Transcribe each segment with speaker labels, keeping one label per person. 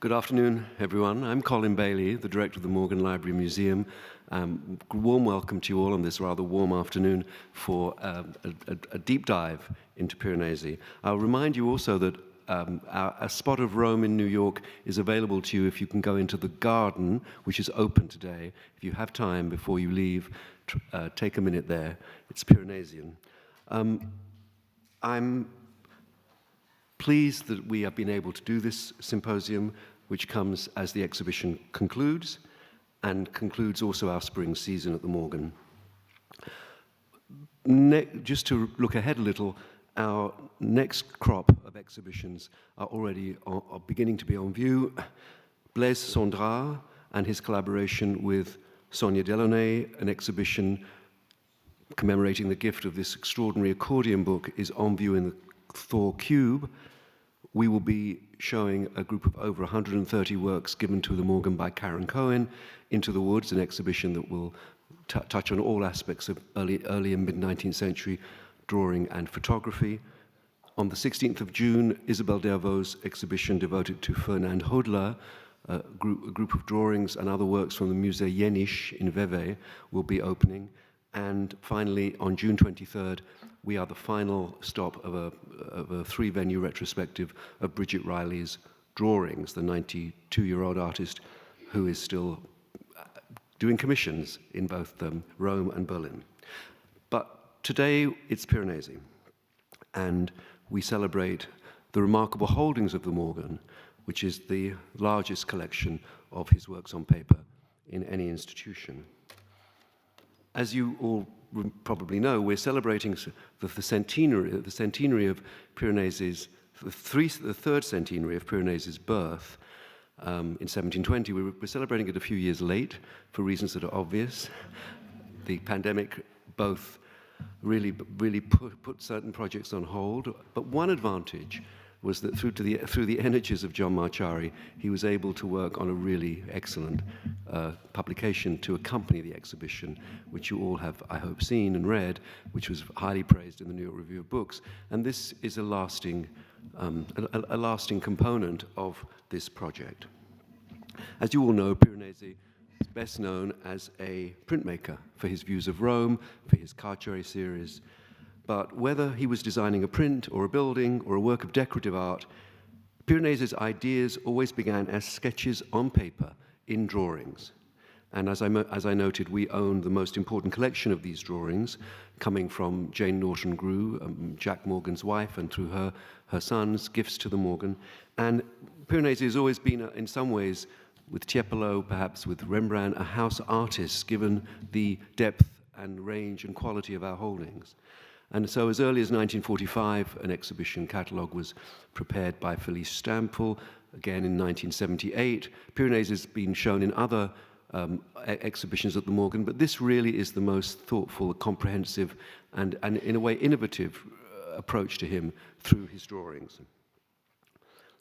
Speaker 1: Good afternoon, everyone. I'm Colin Bailey, the director of the Morgan Library Museum. Warm welcome to you all on this rather warm afternoon for a deep dive into Piranesi. I'll remind you also that a spot of Rome in New York is available to you if you can go into the garden, which is open today. If you have time before you leave, take a minute there. It's Piranesian. I'm pleased that we have been able to do this symposium, which comes as the exhibition concludes, and concludes also our spring season at the Morgan. Just to look ahead a little, our next crop of exhibitions are already beginning to be on view. Blaise Cendrars and his collaboration with Sonia Delaunay, an exhibition commemorating the gift of this extraordinary accordion book, is on view in the Thor Cube. We will be showing a group of over 130 works given to the Morgan by Karen Cohen, Into the Woods, an exhibition that will touch on all aspects of early and mid-19th century drawing and photography. On the 16th of June, Isabelle Dervaux's exhibition devoted to Fernand Hodler, a group of drawings and other works from the Musée Jenisch in Vevey, will be opening. And finally, on June 23rd, we are the final stop of a three-venue retrospective of Bridget Riley's drawings, the 92-year-old artist who is still doing commissions in both Rome and Berlin. But today, it's Piranesi, and we celebrate the remarkable holdings of the Morgan, which is the largest collection of his works on paper in any institution. As you all probably know, we're celebrating the centenary of Piranesi's, the third centenary of Piranesi's birth in 1720. We're celebrating it a few years late for reasons that are obvious. The pandemic both really put certain projects on hold, but one advantage was that through the energies of John Marciari, he was able to work on a really excellent publication to accompany the exhibition, which you all have, I hope, seen and read, which was highly praised in the New York Review of Books. And this is a lasting component of this project. As you all know, Piranesi is best known as a printmaker for his views of Rome, for his Carcere series. But whether he was designing a print or a building or a work of decorative art, Piranesi's ideas always began as sketches on paper in drawings. And as I noted, we own the most important collection of these drawings, coming from Jane Norton Grew, Jack Morgan's wife, and through her sons, gifts to the Morgan. And Piranesi has always been, in some ways, with Tiepolo, perhaps with Rembrandt, a house artist, given the depth and range and quality of our holdings. And so as early as 1945, an exhibition catalogue was prepared by Felice Stampfel. Again in 1978. Piranesi has been shown in other exhibitions at the Morgan, but this really is the most thoughtful, comprehensive, and in a way innovative approach to him through his drawings.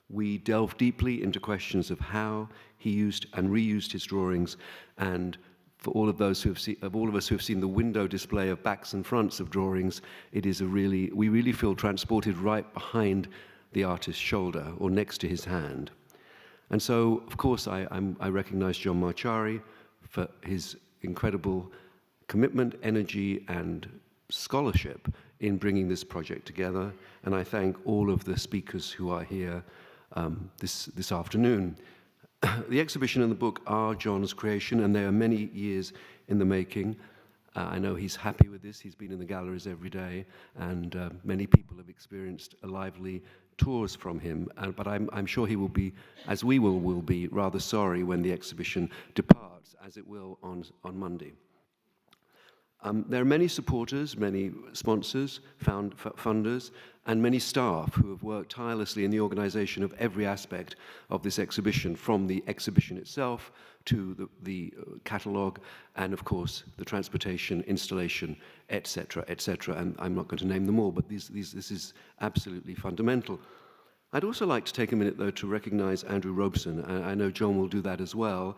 Speaker 1: We delve deeply into questions of how he used and reused his drawings, and for all of us who have seen the window display of backs and fronts of drawings, we really feel transported right behind the artist's shoulder or next to his hand. And so, of course, I recognize John Marciari for his incredible commitment, energy, and scholarship in bringing this project together. And I thank all of the speakers who are here this afternoon. The exhibition and the book are John's creation, and they are many years in the making. I know he's happy with this. He's been in the galleries every day, and many people have experienced lively tours from him. But I'm sure he will be, as we will be, rather sorry when the exhibition departs, as it will on Monday. There are many supporters, many sponsors, funders, and many staff who have worked tirelessly in the organization of every aspect of this exhibition, from the exhibition itself to the catalogue, and of course the transportation, installation, etc., etc. And I'm not going to name them all, but this is absolutely fundamental. I'd also like to take a minute, though, to recognize Andrew Robison. I know John will do that as well,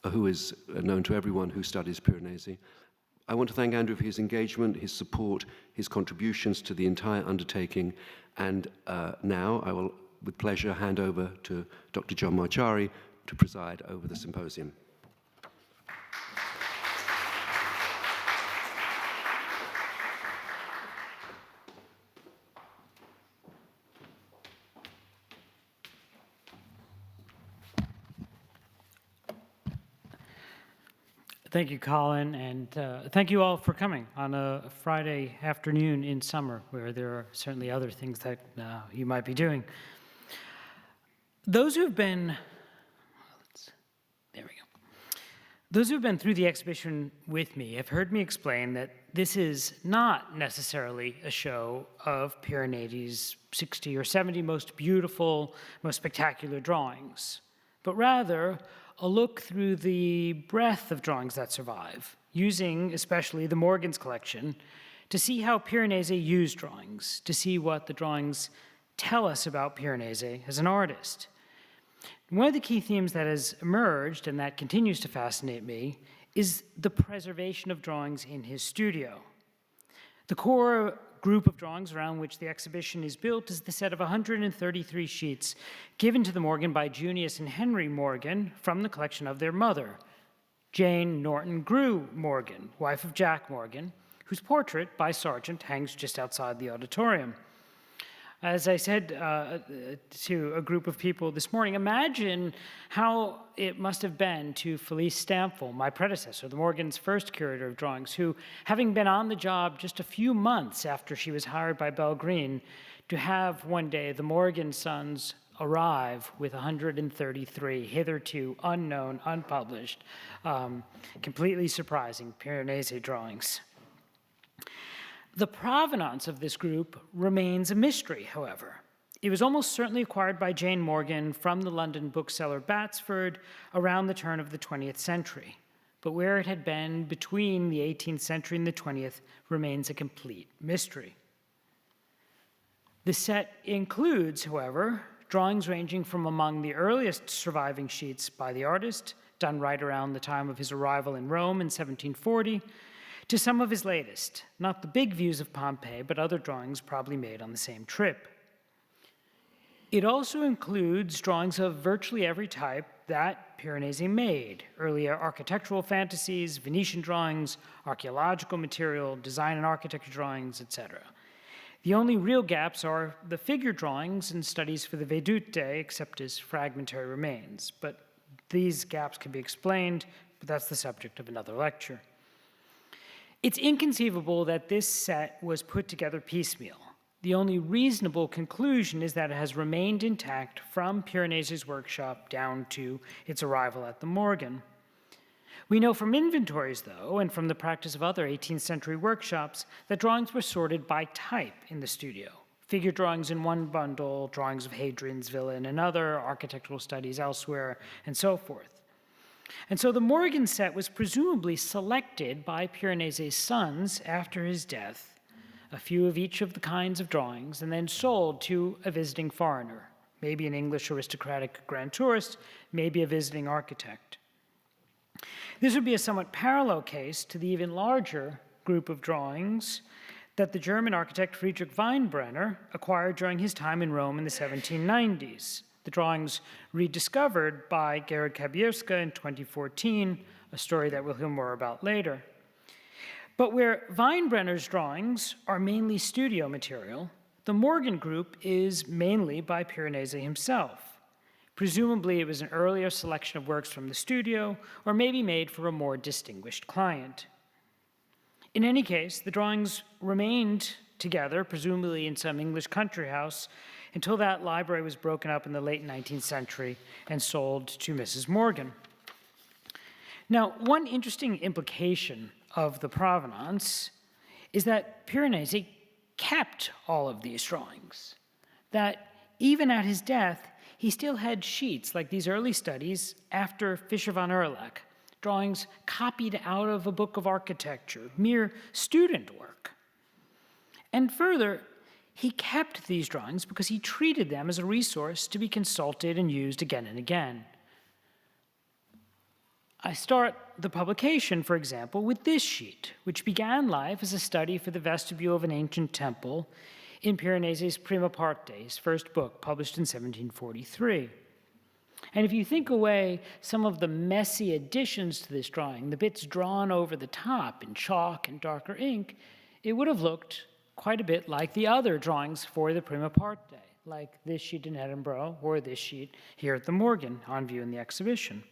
Speaker 1: who is known to everyone who studies Piranesi. I want to thank Andrew for his engagement, his support, his contributions to the entire undertaking, and now I will with pleasure, hand over to Dr. John Marciari to preside over the symposium.
Speaker 2: Thank you, Colin, and thank you all for coming on a Friday afternoon in summer, where there are certainly other things that you might be doing. Those who've been, Those who've been through the exhibition with me have heard me explain that this is not necessarily a show of Piranesi's 60 or 70 most beautiful, most spectacular drawings, but rather a look through the breadth of drawings that survive, using especially the Morgan's collection to see how Piranesi used drawings, to see what the drawings tell us about Piranesi as an artist. One of the key themes that has emerged and that continues to fascinate me is the preservation of drawings in his studio. The core group of drawings around which the exhibition is built is the set of 133 sheets given to the Morgan by Junius and Henry Morgan from the collection of their mother, Jane Norton Grew Morgan, wife of Jack Morgan, whose portrait by Sargent hangs just outside the auditorium. As I said to a group of people this morning, imagine how it must have been to Felice Stamfel, my predecessor, the Morgan's first curator of drawings, who, having been on the job just a few months after she was hired by Bell Green, to have one day the Morgan sons arrive with 133 hitherto unknown, unpublished, completely surprising Piranesi drawings. The provenance of this group remains a mystery, however. It was almost certainly acquired by Jane Morgan from the London bookseller Batsford around the turn of the 20th century. But where it had been between the 18th century and the 20th remains a complete mystery. The set includes, however, drawings ranging from among the earliest surviving sheets by the artist, done right around the time of his arrival in Rome in 1740, to some of his latest, not the big views of Pompeii, but other drawings probably made on the same trip. It also includes drawings of virtually every type that Piranesi made: earlier architectural fantasies, Venetian drawings, archaeological material, design and architecture drawings, etc. The only real gaps are the figure drawings and studies for the Vedute, except as fragmentary remains. But these gaps can be explained, but that's the subject of another lecture. It's inconceivable that this set was put together piecemeal. The only reasonable conclusion is that it has remained intact from Piranesi's workshop down to its arrival at the Morgan. We know from inventories, though, and from the practice of other 18th century workshops, that drawings were sorted by type in the studio. Figure drawings in one bundle, drawings of Hadrian's villa in another, architectural studies elsewhere, and so forth. And so the Morgan set was presumably selected by Piranesi's sons after his death, a few of each of the kinds of drawings, and then sold to a visiting foreigner, maybe an English aristocratic grand tourist, maybe a visiting architect. This would be a somewhat parallel case to the even larger group of drawings that the German architect Friedrich Weinbrenner acquired during his time in Rome in the 1790s. The drawings rediscovered by Gerhard Kabierska in 2014, a story that we'll hear more about later. But where Weinbrenner's drawings are mainly studio material, the Morgan group is mainly by Piranesi himself. Presumably, it was an earlier selection of works from the studio, or maybe made for a more distinguished client. In any case, the drawings remained together, presumably in some English country house, until that library was broken up in the late 19th century and sold to Mrs. Morgan. Now, one interesting implication of the provenance is that Piranesi kept all of these drawings, that even at his death, he still had sheets like these early studies after Fischer von Erlach, drawings copied out of a book of architecture, mere student work. And further, he kept these drawings because he treated them as a resource to be consulted and used again and again. I start the publication, for example, with this sheet, which began life as a study for the vestibule of an ancient temple in Piranesi's Prima Parte, his first book, published in 1743. And if you think away some of the messy additions to this drawing, the bits drawn over the top in chalk and darker ink, it would have looked quite a bit like the other drawings for the Prima Parte, like this sheet in Edinburgh or this sheet here at the Morgan on view in the exhibition.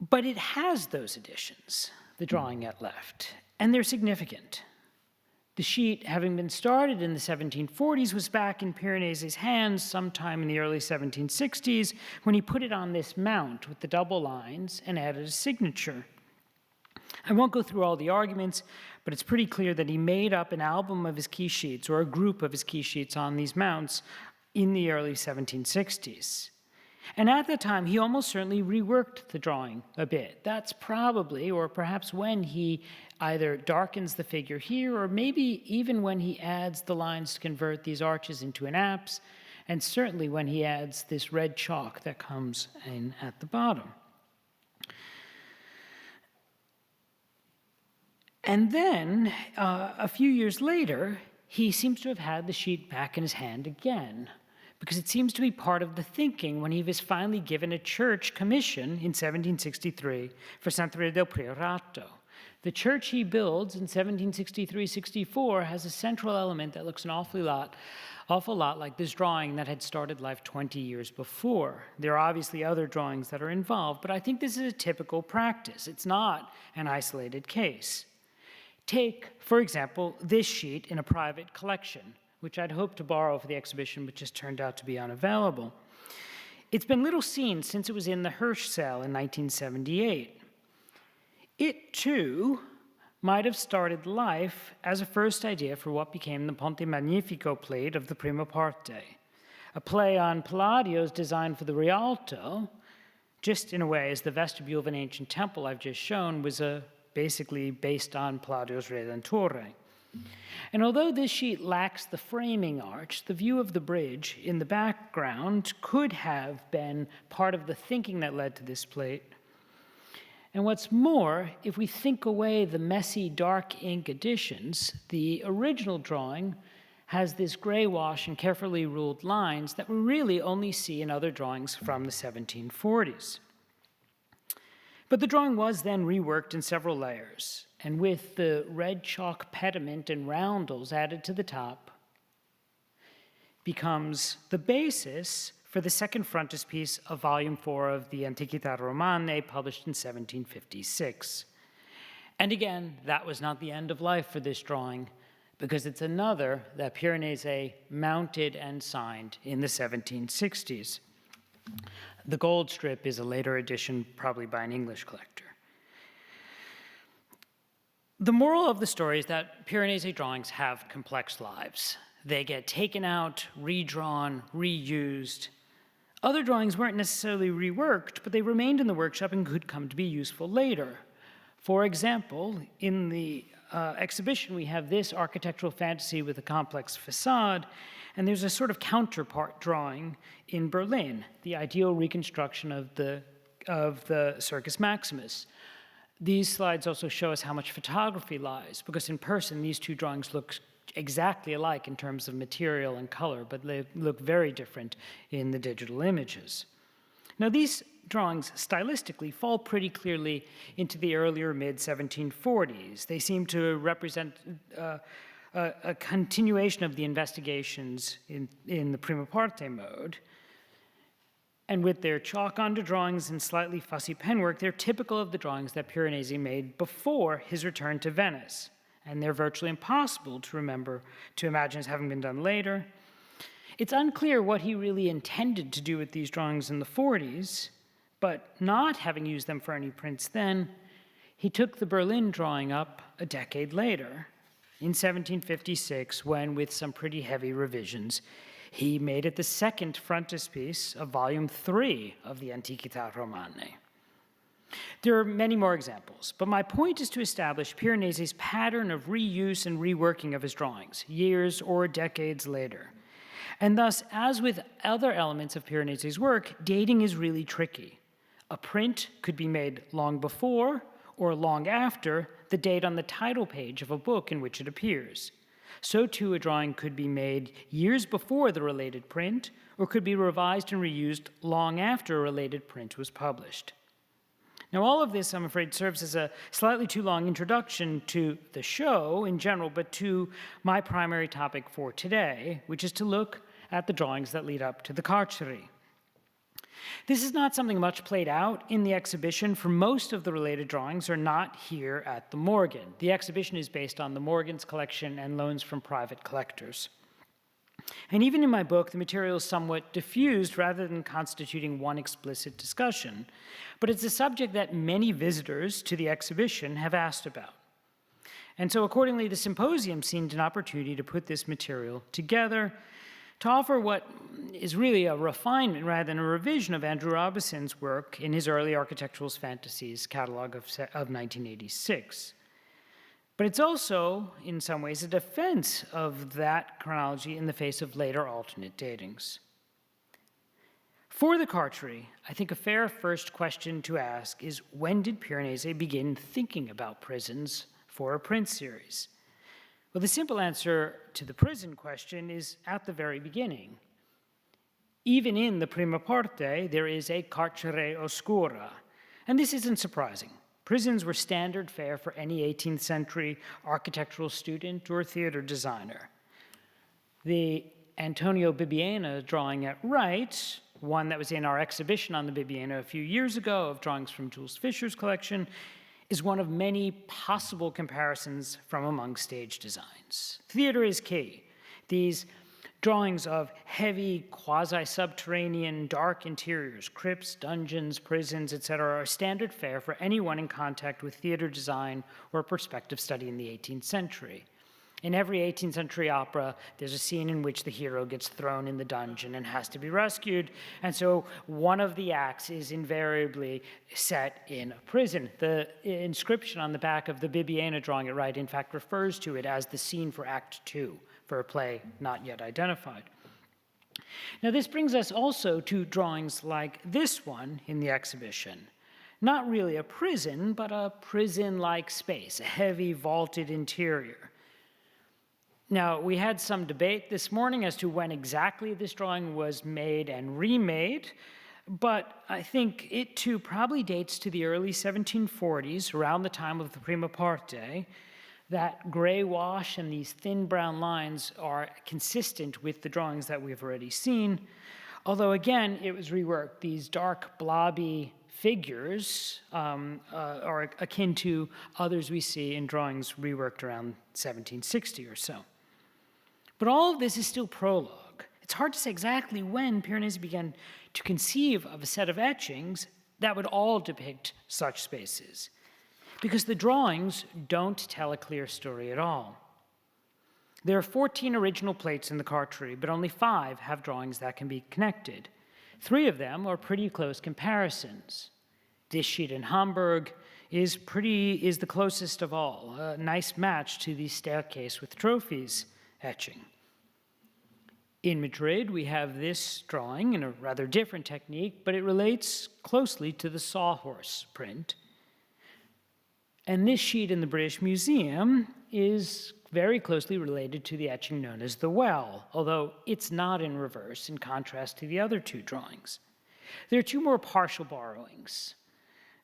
Speaker 2: But it has those additions, the drawing at left, and they're significant. The sheet, having been started in the 1740s, was back in Piranesi's hands sometime in the early 1760s when he put it on this mount with the double lines and added a signature. I won't go through all the arguments, but it's pretty clear that he made up an album of his key sheets, or a group of his key sheets on these mounts, in the early 1760s. And at that time, he almost certainly reworked the drawing a bit. That's probably, or perhaps when he either darkens the figure here, or maybe even when he adds the lines to convert these arches into an apse, and certainly when he adds this red chalk that comes in at the bottom. And then, a few years later, he seems to have had the sheet back in his hand again, because it seems to be part of the thinking when he was finally given a church commission in 1763 for Santuario del Priorato. The church he builds in 1763-64 has a central element that looks an awful lot like this drawing that had started life 20 years before. There are obviously other drawings that are involved, but I think this is a typical practice. It's not an isolated case. Take, for example, this sheet in a private collection, which I'd hoped to borrow for the exhibition, but just turned out to be unavailable. It's been little seen since it was in the Hirsch sale in 1978. It, too, might have started life as a first idea for what became the Ponte Magnifico plate of the Prima Parte, a play on Palladio's design for the Rialto, just in a way as the vestibule of an ancient temple I've just shown was basically based on Palladio's Redentore. And although this sheet lacks the framing arch, the view of the bridge in the background could have been part of the thinking that led to this plate. And what's more, if we think away the messy dark ink additions, the original drawing has this gray wash and carefully ruled lines that we really only see in other drawings from the 1740s. But the drawing was then reworked in several layers, and with the red chalk pediment and roundels added to the top, becomes the basis for the second frontispiece of Volume 4 of the Antiquità Romane, published in 1756. And again, that was not the end of life for this drawing, because it's another that Piranesi mounted and signed in the 1760s. The gold strip is a later edition, probably by an English collector. The moral of the story is that Piranesi drawings have complex lives. They get taken out, redrawn, reused. Other drawings weren't necessarily reworked, but they remained in the workshop and could come to be useful later. For example, in the exhibition, we have this architectural fantasy with a complex facade, and there's a sort of counterpart drawing in Berlin, the ideal reconstruction of the Circus Maximus. These slides also show us how much photography lies, because in person, these two drawings look exactly alike in terms of material and color, but they look very different in the digital images. Now, these drawings stylistically fall pretty clearly into the earlier mid-1740s. They seem to represent a continuation of the investigations in the Prima Parte mode. And with their chalk onto drawings and slightly fussy penwork, they're typical of the drawings that Piranesi made before his return to Venice. And they're virtually impossible to imagine as having been done later. It's unclear what he really intended to do with these drawings in the 40s, but not having used them for any prints then, he took the Berlin drawing up a decade later, in 1756, when, with some pretty heavy revisions, he made it the second frontispiece of Volume 3 of the Antiquità Romane. There are many more examples, but my point is to establish Piranesi's pattern of reuse and reworking of his drawings, years or decades later. And thus, as with other elements of Piranesi's work, dating is really tricky. A print could be made long before or long after the date on the title page of a book in which it appears. So too, a drawing could be made years before the related print, or could be revised and reused long after a related print was published. Now, all of this, I'm afraid, serves as a slightly too long introduction to the show in general, but to my primary topic for today, which is to look at the drawings that lead up to the Carceri. This is not something much played out in the exhibition, for most of the related drawings are not here at the Morgan. The exhibition is based on the Morgan's collection and loans from private collectors. And even in my book, the material is somewhat diffused rather than constituting one explicit discussion. But it's a subject that many visitors to the exhibition have asked about. And so accordingly, the Symposium seemed an opportunity to put this material together, to offer what is really a refinement rather than a revision of Andrew Robison's work in his early Architectural Fantasies catalog of 1986. But it's also, in some ways, a defense of that chronology in the face of later alternate datings. For the Carceri, I think a fair first question to ask is, when did Piranesi begin thinking about prisons for a print series? Well, the simple answer to the prison question is at the very beginning. Even in the prima parte, there is a carcere oscura, and this isn't surprising. Prisons were standard fare for any 18th century architectural student or theater designer. The Antonio Bibbiena drawing at right, one that was in our exhibition on the Bibbiena a few years ago of drawings from Jules Fischer's collection, is one of many possible comparisons from among stage designs. Theater is key. These drawings of heavy, quasi-subterranean, dark interiors, crypts, dungeons, prisons, etc., are standard fare for anyone in contact with theater design or perspective study in the 18th century. In every 18th century opera, there's a scene in which the hero gets thrown in the dungeon and has to be rescued, and so one of the acts is invariably set in a prison. The inscription on the back of the Bibbiena drawing at right, in fact, refers to it as the scene for Act 2, for a play not yet identified. Now, this brings us also to drawings like this one in the exhibition. Not really a prison, but a prison-like space, a heavy vaulted interior. Now, we had some debate this morning as to when exactly this drawing was made and remade, but I think it too probably dates to the early 1740s, around the time of the prima parte. That gray wash and these thin brown lines are consistent with the drawings that we've already seen, although again, it was reworked. These dark, blobby figures are akin to others we see in drawings reworked around 1760 or so. But all of this is still prologue. It's hard to say exactly when Piranesi began to conceive of a set of etchings that would all depict such spaces, because the drawings don't tell a clear story at all. There are 14 original plates in the Carceri, but only 5 have drawings that can be connected. 3 of them are pretty close comparisons. This sheet in Hamburg is the closest of all, a nice match to the staircase with trophies etching. In Madrid, we have this drawing in a rather different technique, but it relates closely to the sawhorse print. And this sheet in the British Museum is very closely related to the etching known as the well, although it's not in reverse, in contrast to the other 2 drawings. There are 2 more partial borrowings.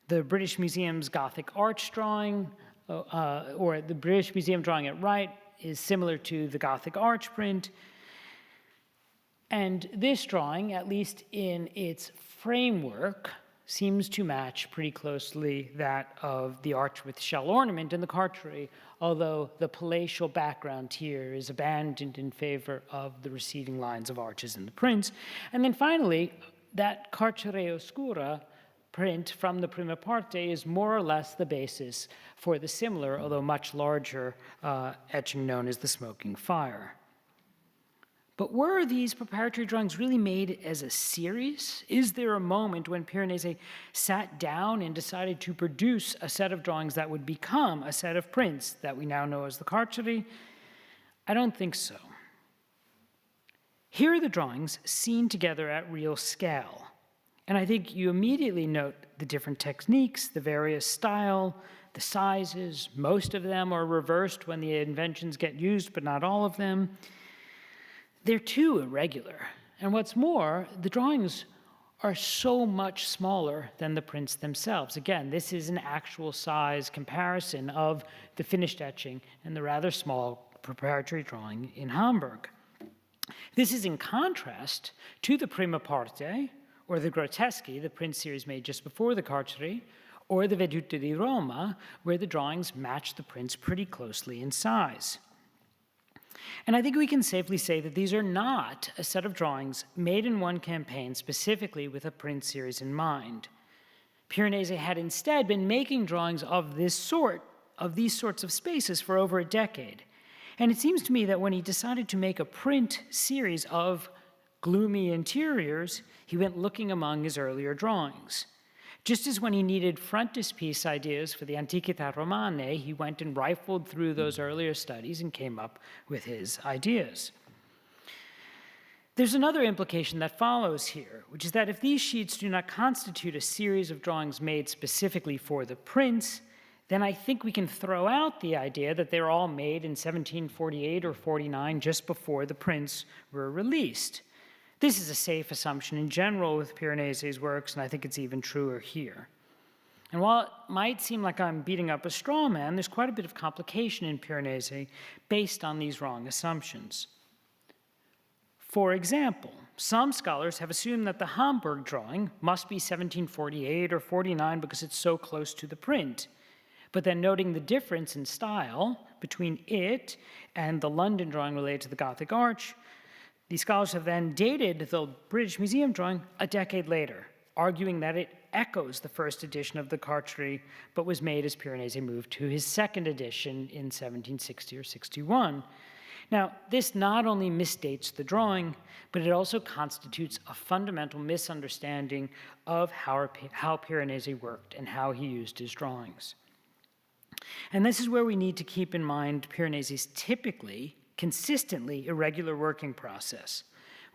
Speaker 2: The British Museum's Gothic arch drawing, or the British Museum drawing at right, is similar to the Gothic arch print. And this drawing, at least in its framework, seems to match pretty closely that of the arch with shell ornament in the Carceri, although the palatial background here is abandoned in favor of the receding lines of arches in the prints. And then finally, that Carcere Oscura print from the prima parte is more or less the basis for the similar, although much larger, etching known as the Smoking Fire. But were these preparatory drawings really made as a series? Is there a moment when Piranesi sat down and decided to produce a set of drawings that would become a set of prints that we now know as the Carceri? I don't think so. Here are the drawings seen together at real scale. And I think you immediately note the different techniques, the various style, the sizes, most of them are reversed when the inventions get used, but not all of them. They're too irregular. And what's more, the drawings are so much smaller than the prints themselves. Again, this is an actual size comparison of the finished etching and the rather small preparatory drawing in Hamburg. This is in contrast to the prima parte, or the Grotteschi, the print series made just before the Carceri, or the Vedute di Roma, where the drawings match the prints pretty closely in size. And I think we can safely say that these are not a set of drawings made in one campaign specifically with a print series in mind. Piranesi had instead been making drawings of these sorts of spaces for over a decade. And it seems to me that when he decided to make a print series of gloomy interiors, he went looking among his earlier drawings. Just as when he needed frontispiece ideas for the Antiquità Romane, he went and rifled through those earlier studies and came up with his ideas. There's another implication that follows here, which is that if these sheets do not constitute a series of drawings made specifically for the prints, then I think we can throw out the idea that they're all made in 1748 or 49 just before the prints were released. This is a safe assumption in general with Piranesi's works, and I think it's even truer here. And while it might seem like I'm beating up a straw man, there's quite a bit of complication in Piranesi based on these wrong assumptions. For example, some scholars have assumed that the Hamburg drawing must be 1748 or 49 because it's so close to the print. But then noting the difference in style between it and the London drawing related to the Gothic arch, these scholars have then dated the British Museum drawing a decade later, arguing that it echoes the first edition of the Carceri, but was made as Piranesi moved to his second edition in 1760 or 61. Now, this not only misdates the drawing, but it also constitutes a fundamental misunderstanding of how Piranesi worked and how he used his drawings. And this is where we need to keep in mind Piranesi's typically, consistently irregular working process.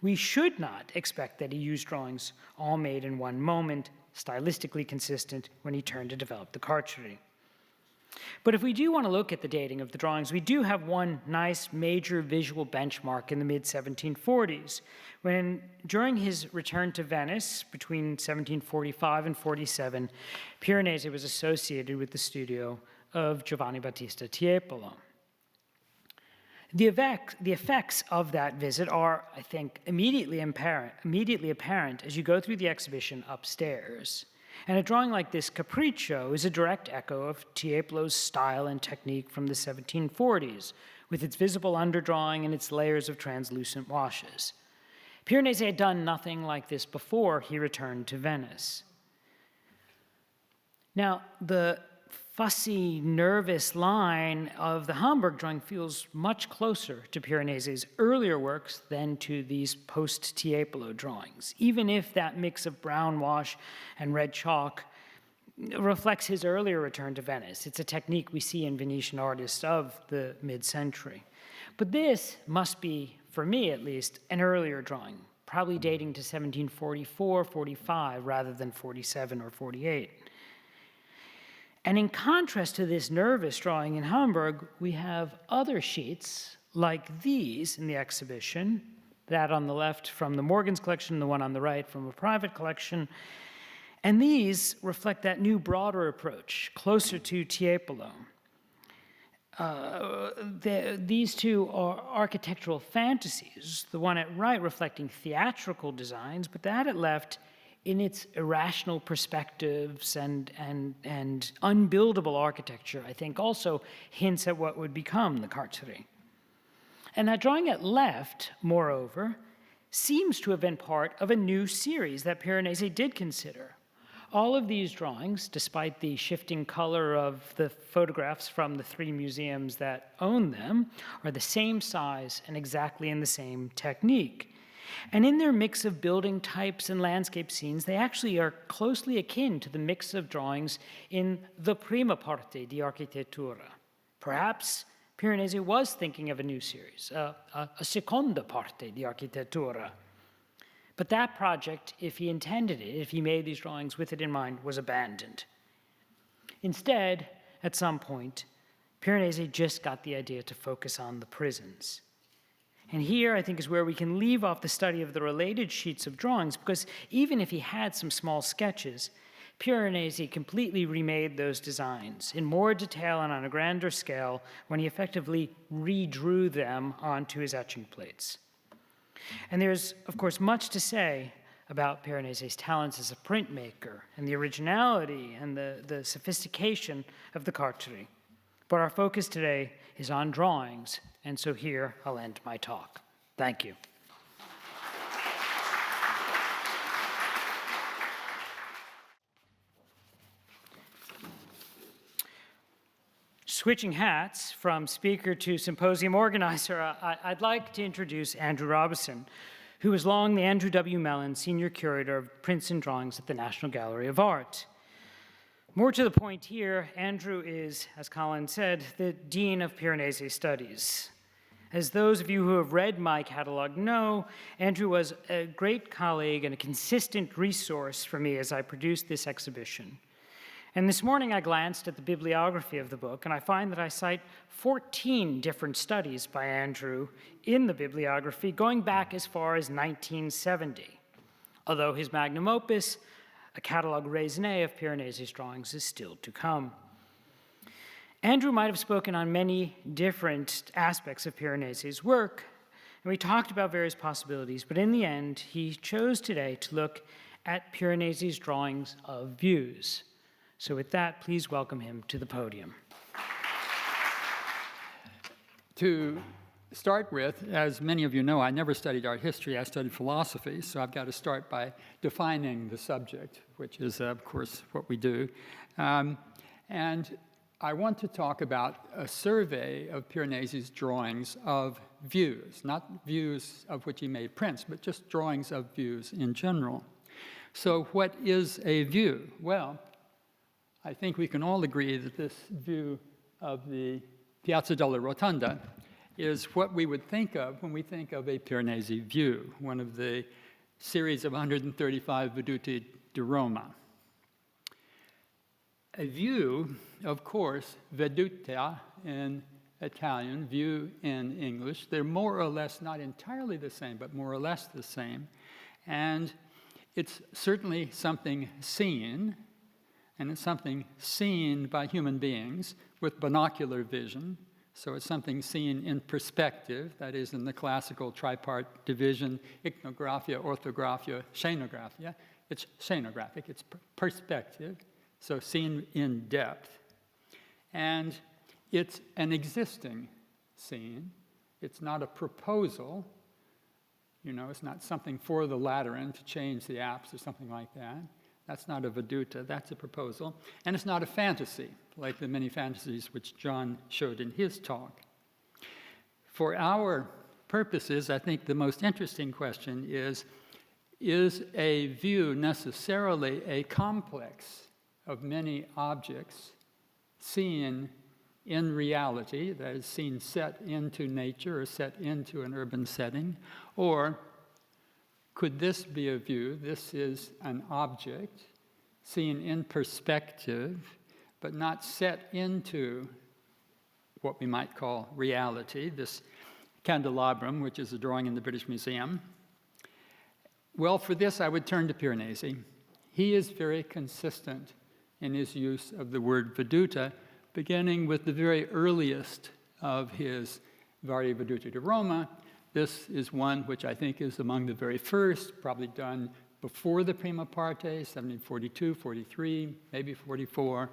Speaker 2: We should not expect that he used drawings all made in one moment, stylistically consistent, when he turned to develop the Carceri. But if we do want to look at the dating of the drawings, we do have one nice major visual benchmark in the mid-1740s, when during his return to Venice between 1745 and 47, Piranesi was associated with the studio of Giovanni Battista Tiepolo. The effects of that visit are, I think, immediately apparent as you go through the exhibition upstairs. And a drawing like this, Capriccio, is a direct echo of Tiepolo's style and technique from the 1740s, with its visible underdrawing and its layers of translucent washes. Piranesi had done nothing like this before he returned to Venice. Now, the fussy, nervous line of the Hamburg drawing feels much closer to Piranesi's earlier works than to these post-Tiepolo drawings, even if that mix of brown wash and red chalk reflects his earlier return to Venice. It's a technique we see in Venetian artists of the mid-century. But this must be, for me at least, an earlier drawing, probably dating to 1744, 45, rather than 47 or 48. And in contrast to this nervous drawing in Hamburg, we have other sheets like these in the exhibition, that on the left from the Morgans collection, the one on the right from a private collection. And these reflect that new, broader approach, closer to Tiepolo. These two are architectural fantasies, the one at right reflecting theatrical designs, but that at left in its irrational perspectives and unbuildable architecture, I think also hints at what would become the Carceri. And that drawing at left, moreover, seems to have been part of a new series that Piranesi did consider. All of these drawings, despite the shifting color of the photographs from the three museums that own them, are the same size and exactly in the same technique. And in their mix of building types and landscape scenes, they actually are closely akin to the mix of drawings in the prima parte di architettura. Perhaps Piranesi was thinking of a new series, a seconda parte di architettura. But that project, if he intended it, if he made these drawings with it in mind, was abandoned. Instead, at some point, Piranesi just got the idea to focus on the prisons. And here, I think, is where we can leave off the study of the related sheets of drawings, because even if he had some small sketches, Piranesi completely remade those designs in more detail and on a grander scale when he effectively redrew them onto his etching plates. And there's, of course, much to say about Piranesi's talents as a printmaker and the originality and the sophistication of the cartouche. But our focus today is on drawings, and so here I'll end my talk. Thank you. Switching hats from speaker to symposium organizer, I'd like to introduce Andrew Robison, who was long the Andrew W. Mellon Senior Curator of Prints and Drawings at the National Gallery of Art. More to the point here, Andrew is, as Colin said, the Dean of Piranesi Studies. As those of you who have read my catalog know, Andrew was a great colleague and a consistent resource for me as I produced this exhibition. And this morning I glanced at the bibliography of the book, and I find that I cite 14 different studies by Andrew in the bibliography going back as far as 1970, although his magnum opus, a catalogue raisonné of Piranesi's drawings, is still to come. Andrew might have spoken on many different aspects of Piranesi's work, and we talked about various possibilities, but in the end, he chose today to look at Piranesi's drawings of views. So with that, please welcome him to the podium.
Speaker 3: To start with, as many of you know, I never studied art history, I studied philosophy, so I've got to start by defining the subject, which is, of course, what we do. And I want to talk about a survey of Piranesi's drawings of views, not views of which he made prints, but just drawings of views in general. So what is a view? Well, I think we can all agree that this view of the Piazza della Rotonda is what we would think of when we think of a Piranesi view, one of the series of 135 vedute di Roma. A view, of course, vedute in Italian, view in English, they're more or less not entirely the same, but more or less the same. And it's certainly something seen, and it's something seen by human beings with binocular vision. So it's something seen in perspective, that is in the classical tripart division, ichnographia, orthographia, scenographia. It's scenographic, it's perspective, so seen in depth. And it's an existing scene. It's not a proposal. You know, it's not something for the Lateran to change the apse or something like that. That's not a vedute, that's a proposal. And it's not a fantasy, like the many fantasies which John showed in his talk. For our purposes, I think the most interesting question is a view necessarily a complex of many objects seen in reality, that is, seen set into nature or set into an urban setting, or could this be a view? This is an object seen in perspective, but not set into what we might call reality, this candelabrum, which is a drawing in the British Museum. Well, for this, I would turn to Piranesi. He is very consistent in his use of the word vedute, beginning with the very earliest of his Varie Vedute di Roma. This is one which I think is among the very first, probably done before the Prima Parte, 1742, 43, maybe 44,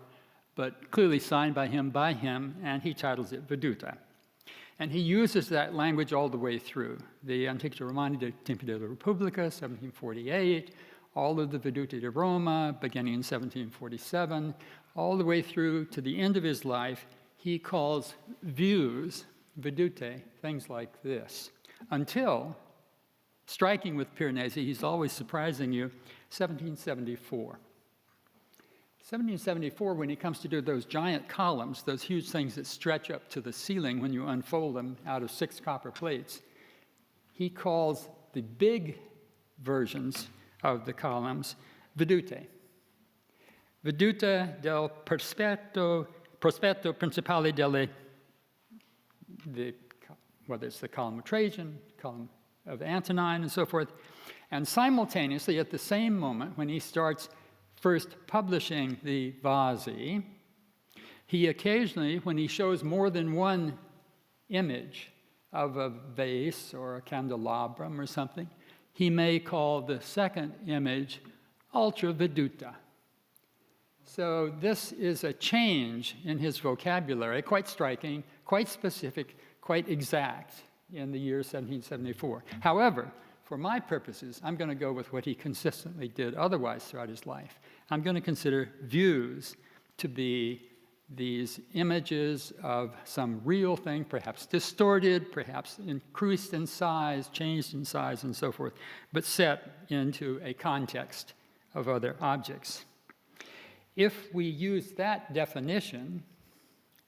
Speaker 3: but clearly signed by him, and he titles it Vedute. And he uses that language all the way through. The Antiquità Romani de Tempi della Repubblica, 1748, all of the Vedute di Roma, beginning in 1747, all the way through to the end of his life, he calls views, vedute, things like this. Until, striking with Piranesi, he's always surprising you, 1774. 1774, when he comes to do those giant columns, those huge things that stretch up to the ceiling when you unfold them out of 6 copper plates, he calls the big versions of the columns vedute. Vedute del perspetto Prospetto Principale whether it's the column of Trajan, column of Antonine, and so forth. And simultaneously, at the same moment, when he starts first publishing the Vasi, he occasionally, when he shows more than one image of a vase or a candelabrum or something, he may call the second image ultra veduta. So this is a change in his vocabulary, quite striking, quite specific, quite exact in the year 1774. However, for my purposes, I'm going to go with what he consistently did otherwise throughout his life. I'm going to consider views to be these images of some real thing, perhaps distorted, perhaps increased in size, changed in size, and so forth, but set into a context of other objects. If we use that definition,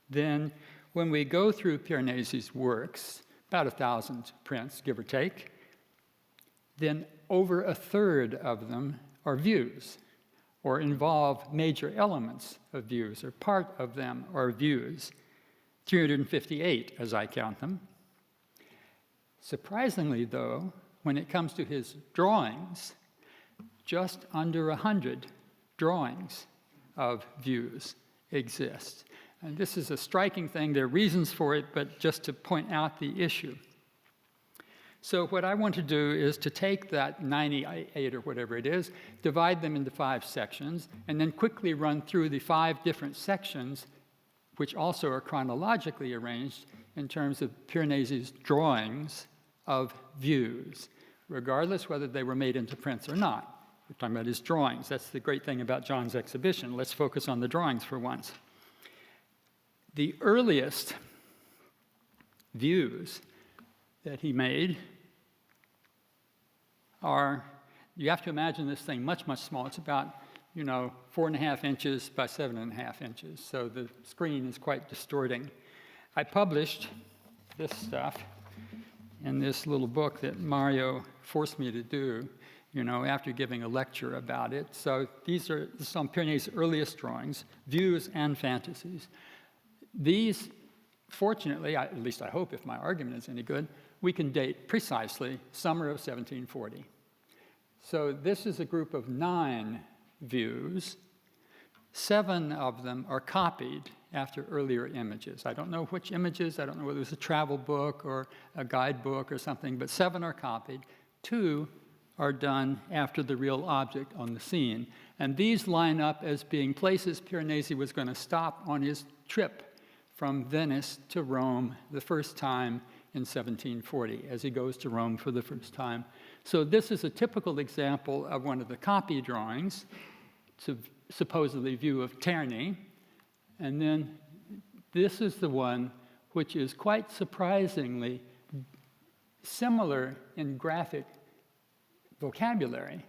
Speaker 3: then when we go through Piranesi's works, about 1,000 prints, give or take, then over a third of them are views, or involve major elements of views, or part of them are views. 358, as I count them. Surprisingly, though, when it comes to his drawings, just under 100 drawings of views exist. And this is a striking thing. There are reasons for it, but just to point out the issue. So what I want to do is to take that 98 or whatever it is, divide them into 5 sections, and then quickly run through the 5 different sections, which also are chronologically arranged in terms of Piranesi's drawings of views, regardless whether they were made into prints or not. We're talking about his drawings. That's the great thing about John's exhibition. Let's focus on the drawings for once. The earliest views that he made are, you have to imagine this thing much, much smaller. It's about, 4.5 inches by 7.5 inches. So the screen is quite distorting. I published this stuff in this little book that Mario forced me to do, after giving a lecture about it. So this is some Piranesi's earliest drawings, views and fantasies. These, fortunately, at least I hope if my argument is any good, we can date precisely summer of 1740. So this is a group of 9 views. 7 of them are copied after earlier images. I don't know which images, I don't know whether it was a travel book or a guidebook or something, but 7 are copied. 2 are done after the real object on the scene. And these line up as being places Piranesi was going to stop on his trip from Venice to Rome the first time in 1740, as he goes to Rome for the first time. So this is a typical example of one of the copy drawings. It's a supposedly view of Terni. And then this is the one which is quite surprisingly similar in graphic vocabulary,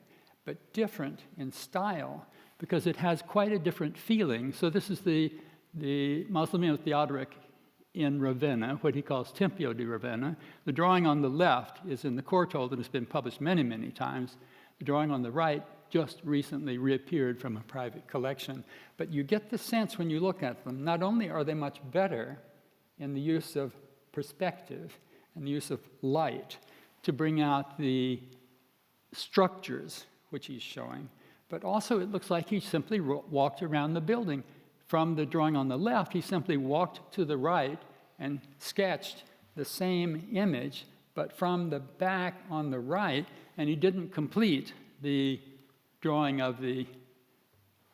Speaker 3: but different in style, because it has quite a different feeling. So this is the Mausoleum Theodoric in Ravenna, what he calls Tempio di Ravenna. The drawing on the left is in the Curatorial that has been published many, many times. The drawing on the right just recently reappeared from a private collection. But you get the sense when you look at them, not only are they much better in the use of perspective and the use of light to bring out the structures which he's showing, but also it looks like he simply walked around the building. From the drawing on the left, he simply walked to the right and sketched the same image, but from the back on the right, and he didn't complete the drawing of the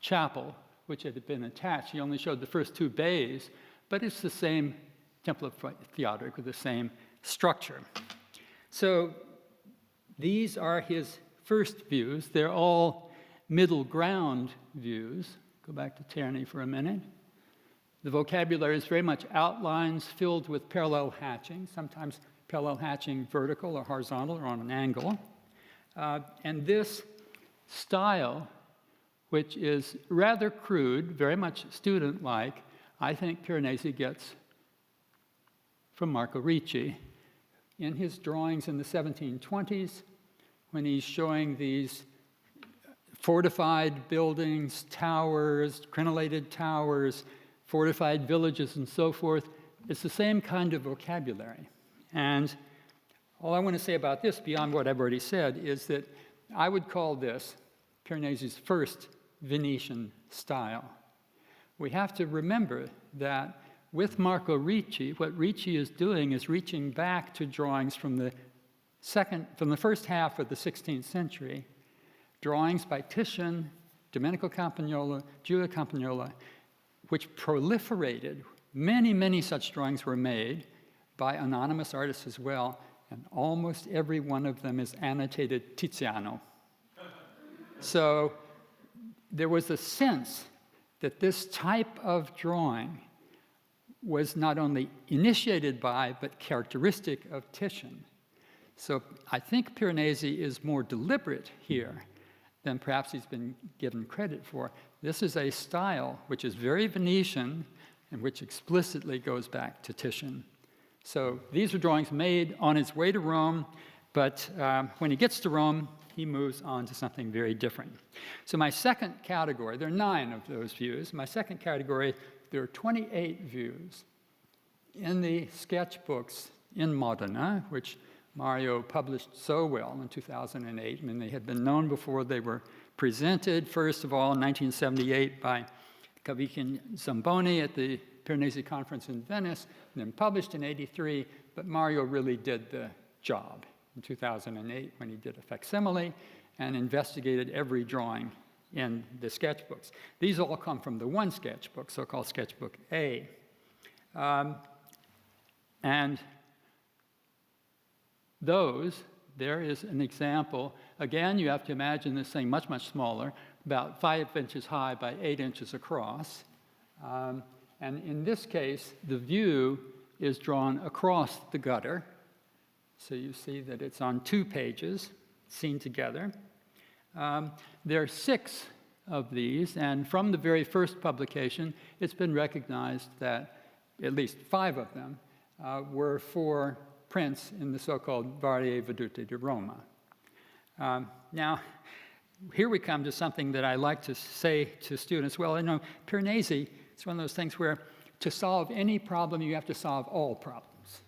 Speaker 3: chapel, which had been attached. He only showed the first 2 bays, but it's the same Temple of Theodoric with the same structure. So these are his first views. They're all middle ground views. Go back to Terni for a minute. The vocabulary is very much outlines filled with parallel hatching, sometimes parallel hatching vertical or horizontal or on an angle. And this style, which is rather crude, very much student-like, I think Piranesi gets from Marco Ricci. In his drawings in the 1720s, when he's showing these fortified buildings, towers, crenellated towers, fortified villages and so forth. It's the same kind of vocabulary. And all I want to say about this, beyond what I've already said, is that I would call this Piranesi's first Venetian style. We have to remember that with Marco Ricci, what Ricci is doing is reaching back to drawings from the first half of the 16th century, drawings by Titian, Domenico Campagnola, Giulio Campagnola, which proliferated. Many, many such drawings were made by anonymous artists as well, and almost every one of them is annotated Tiziano. So there was a sense that this type of drawing was not only initiated by, but characteristic of Titian. So I think Piranesi is more deliberate here than perhaps he's been given credit for. This is a style which is very Venetian and which explicitly goes back to Titian. So these are drawings made on his way to Rome, but when he gets to Rome, he moves on to something very different. So my second category, there are 9 of those views. My second category, there are 28 views in the sketchbooks in Modena, which Mario published so well in 2008. I mean, they had been known before they were presented, first of all, in 1978 by Cavicchi and Zamboni at the Piranesi Conference in Venice, and then published in '83, but Mario really did the job in 2008 when he did a facsimile and investigated every drawing in the sketchbooks. These all come from the one sketchbook, so-called Sketchbook A. And those, there is an example. Again, you have to imagine this thing much, much smaller, about 5 inches high by 8 inches across. And in this case, the view is drawn across the gutter. So you see that it's on 2 pages, seen together. There are 6 of these, and from the very first publication, it's been recognized that at least 5 of them were for prints in the so-called Varie Vedute di Roma. Now, here we come to something that I like to say to students. Well, you know, Piranesi, it's one of those things where to solve any problem, you have to solve all problems,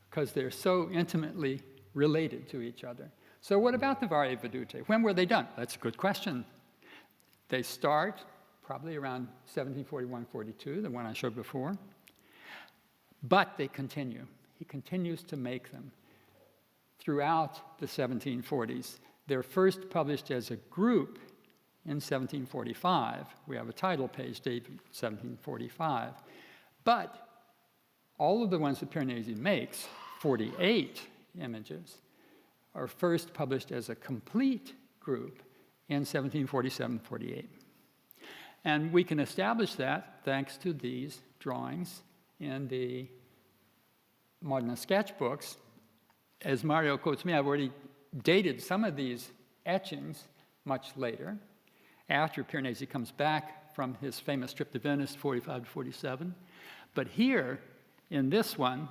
Speaker 3: because they're so intimately related to each other. So what about the Varie Vedute? When were they done? That's a good question. They start probably around 1741-42, the one I showed before, but they continue. He continues to make them throughout the 1740s. They're first published as a group in 1745. We have a title page dated 1745. But all of the ones that Piranesi makes, 48 images, are first published as a complete group in 1747-48. And we can establish that thanks to these drawings in the Modena sketchbooks. As Mario quotes me, I've already dated some of these etchings much later, after Piranesi comes back from his famous trip to Venice, 45-47. But here, in this one,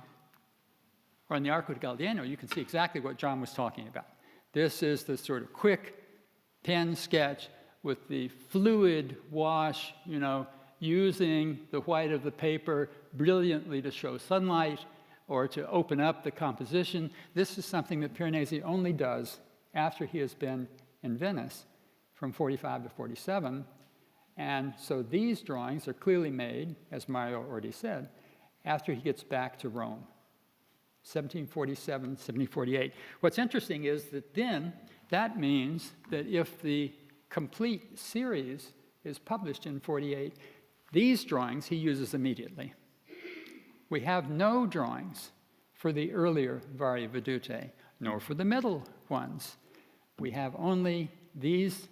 Speaker 3: or in the Arco di Galdiano, you can see exactly what John was talking about. This is the sort of quick pen sketch with the fluid wash, you know, using the white of the paper brilliantly to show sunlight or to open up the composition. This is something that Piranesi only does after he has been in Venice from 45 to 47. And so these drawings are clearly made, as Mario already said, after he gets back to Rome, 1747, 1748. What's interesting is that then that means that if the complete series is published in 48, these drawings he uses immediately. We have no drawings for the earlier Varie Vedute, nor for the middle ones. We have only these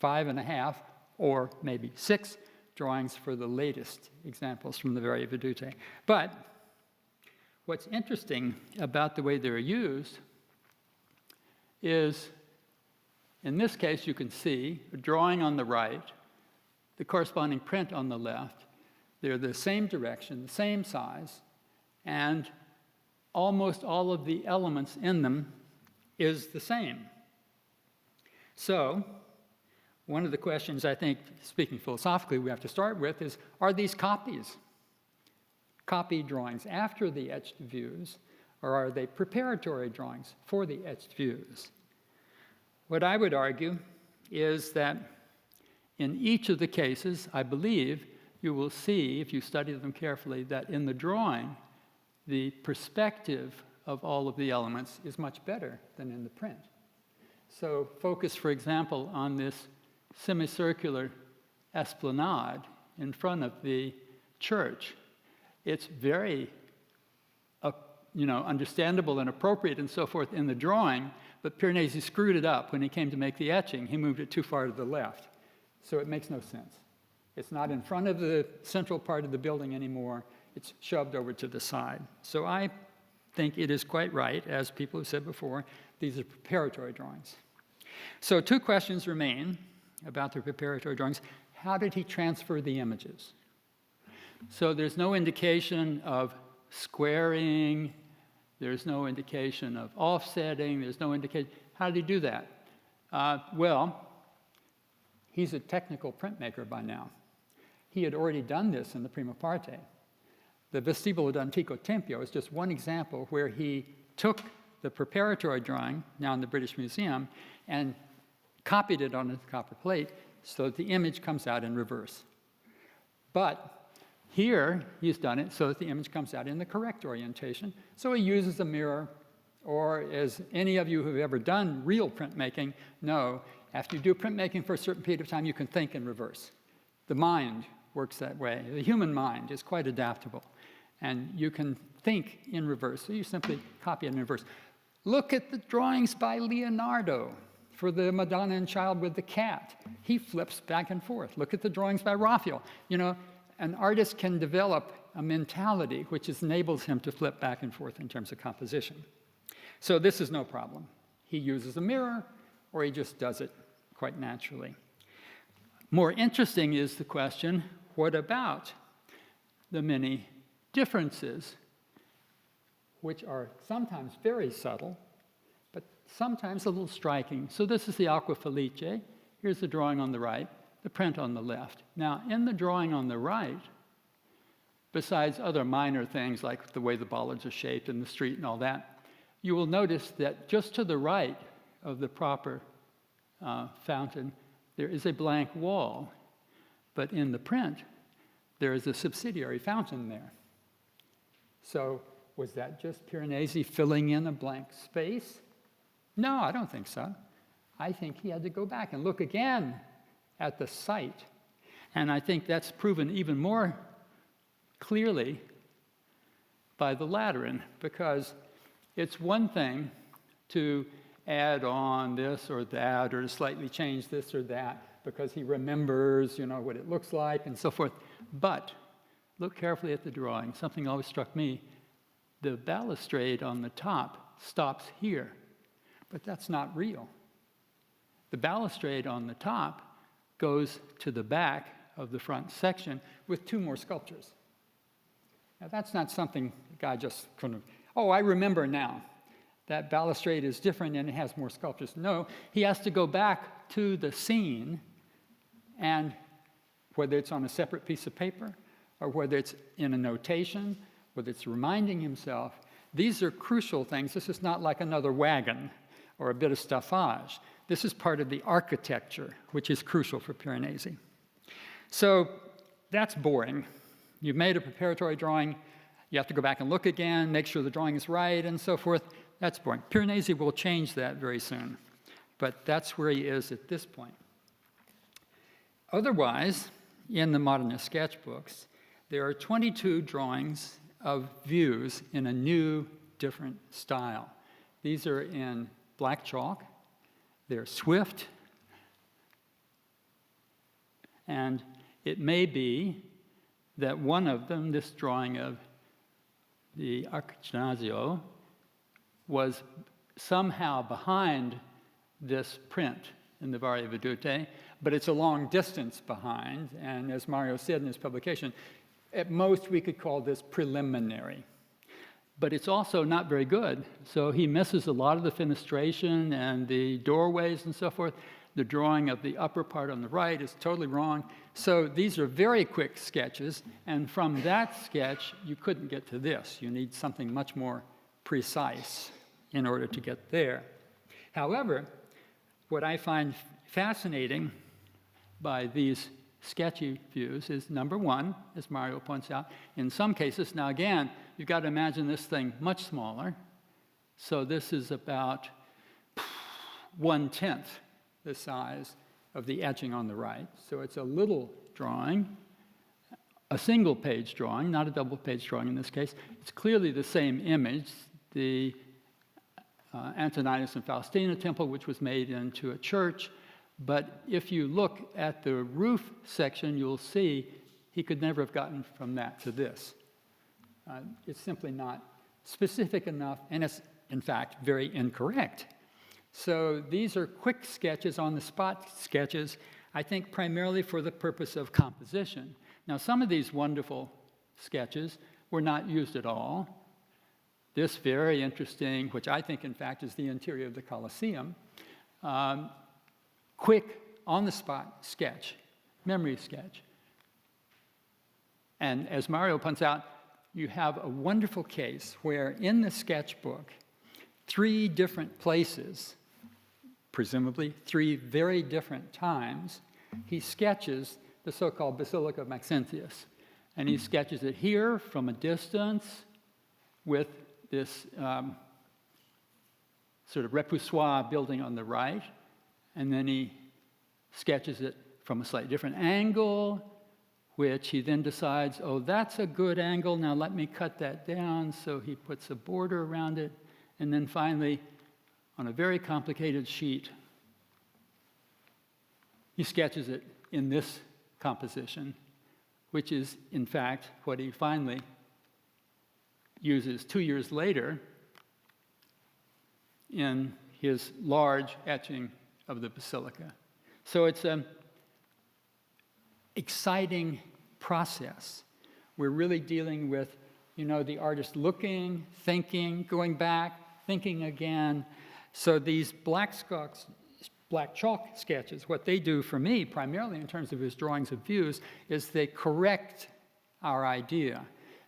Speaker 3: 5.5 or maybe 6 drawings for the latest examples from the Varie Vedute. But what's interesting about the way they're used is, in this case, you can see a drawing on the right, the corresponding print on the left. They're the same direction, the same size, and almost all of the elements in them is the same. So One of the questions I think, speaking philosophically, we have to start with is, are these copies? Copied drawings after the etched views, or are they preparatory drawings for the etched views? What I would argue is that in each of the cases, I believe, you will see, if you study them carefully, that in the drawing, the perspective of all of the elements is much better than in the print. So focus, for example, on this semicircular esplanade in front of the church. It's very understandable and appropriate and so forth in the drawing, but Piranesi screwed it up when he came to make the etching. He moved it too far to the left. So it makes no sense. It's not in front of the central part of the building anymore. It's shoved over to the side. So I think it is quite right, as people have said before, these are preparatory drawings. So two questions remain about the preparatory drawings. How did he transfer the images? So there's no indication of squaring, there's no indication of offsetting, there's no indication. How did he do that? Well, he's a technical printmaker by now. He had already done this in the prima parte. The Vestibolo d'Antico Tempio is just one example where he took the preparatory drawing, now in the British Museum, and copied it on a copper plate so that the image comes out in reverse. But here, he's done it so that the image comes out in the correct orientation. So he uses a mirror, or as any of you who have ever done real printmaking know, after you do printmaking for a certain period of time, you can think in reverse. The mind works that way. The human mind is quite adaptable. And you can think in reverse, so you simply copy it in reverse. Look at the drawings by Leonardo for the Madonna and Child with the cat. He flips back and forth. Look at the drawings by Raphael. You know, an artist can develop a mentality which enables him to flip back and forth in terms of composition. So this is no problem. He uses a mirror, or he just does it quite naturally. More interesting is the question, what about the many differences, which are sometimes very subtle, but sometimes a little striking. So this is the Acqua Felice. Here's the drawing on the right, the print on the left. Now, in the drawing on the right, besides other minor things like the way the bollards are shaped in the street and all that, you will notice that just to the right of the proper fountain, there is a blank wall. But in the print, there is a subsidiary fountain there. So was that just Piranesi filling in a blank space? No, I don't think so. I think he had to go back and look again at the site. And I think that's proven even more clearly by the Lateran, because it's one thing to add on this or that, or to slightly change this or that, because he remembers, what it looks like and so forth. But look carefully at the drawing. Something always struck me. The balustrade on the top stops here, but that's not real. The balustrade on the top goes to the back of the front section with two more sculptures. Now, that's not something the guy just I remember now. That balustrade is different and it has more sculptures. No, he has to go back to the scene, and whether it's on a separate piece of paper or whether it's in a notation, whether it's reminding himself, these are crucial things. This is not like another wagon or a bit of stuffage. This is part of the architecture, which is crucial for Piranesi. So that's boring. You've made a preparatory drawing. You have to go back and look again, make sure the drawing is right, and so forth. That's boring. Piranesi will change that very soon. But that's where he is at this point. Otherwise, in the modernist sketchbooks, there are 22 drawings of views in a new, different style. These are in black chalk. They're swift. And it may be that one of them, this drawing of the Archiginasio, was somehow behind this print in the Varie Vedute, but it's a long distance behind, and as Mario said in his publication, at most we could call this preliminary. But it's also not very good, so he misses a lot of the fenestration and the doorways and so forth. The drawing of the upper part on the right is totally wrong. So these are very quick sketches, and from that sketch, you couldn't get to this. You need something much more precise in order to get there. However, what I find fascinating by these sketchy views is, number one, as Mario points out, in some cases, now again, you've got to imagine this thing much smaller. So this is about 1/10 the size of the etching on the right. So it's a little drawing, a single-page drawing, not a double-page drawing in this case. It's clearly the same image, the Antonius and Faustina temple, which was made into a church. But if you look at the roof section, you'll see he could never have gotten from that to this. It's simply not specific enough, and it's, in fact, very incorrect. So these are quick sketches, on-the-spot sketches, I think primarily for the purpose of composition. Now, some of these wonderful sketches were not used at all. This very interesting, which I think, in fact, is the interior of the Colosseum, quick, on-the-spot sketch, memory sketch. And as Mario points out, you have a wonderful case where in the sketchbook, 3 different places, presumably 3 very different times, he sketches the so-called Basilica of Maxentius. And he sketches it here from a distance with this sort of repoussoir building on the right, and then he sketches it from a slightly different angle, which he then decides, oh, that's a good angle, now let me cut that down, so he puts a border around it, and then finally, on a very complicated sheet, he sketches it in this composition, which is, in fact, what he finally uses 2 years later in his large etching of the basilica. So it's an exciting process. We're really dealing with, the artist looking, thinking, going back, thinking again. So these black chalk sketches, what they do for me, primarily in terms of his drawings of views, is they correct our idea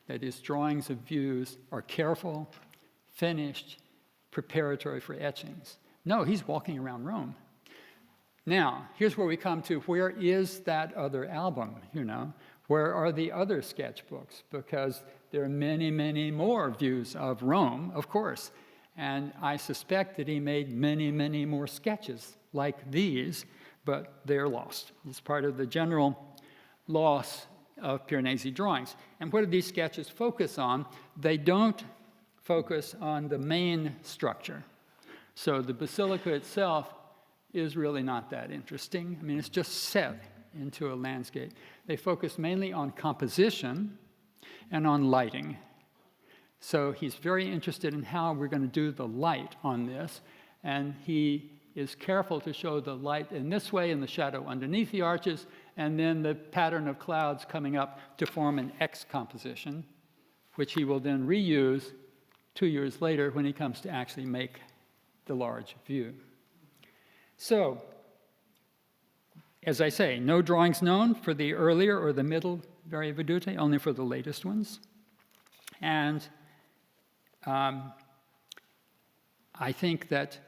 Speaker 3: that his drawings of views are careful, finished, preparatory for etchings. No, he's walking around Rome. Now, here's where we come to, where is that other album, Where are the other sketchbooks? Because there are many, many more views of Rome, of course. And I suspect that he made many, many more sketches like these, but they're lost. It's part of the general loss of Piranesi drawings. And what do these sketches focus on? They don't focus on the main structure. So the basilica itself is really not that interesting. I mean, it's just set into a landscape. They focus mainly on composition and on lighting. So he's very interested in how we're going to do the light on this, and he is careful to show the light in this way and the shadow underneath the arches, and then the pattern of clouds coming up to form an X composition, which he will then reuse 2 years later when he comes to actually make the large view. So, as I say, no drawings known for the earlier or the middle Varie Vedute, only for the latest ones. And I think that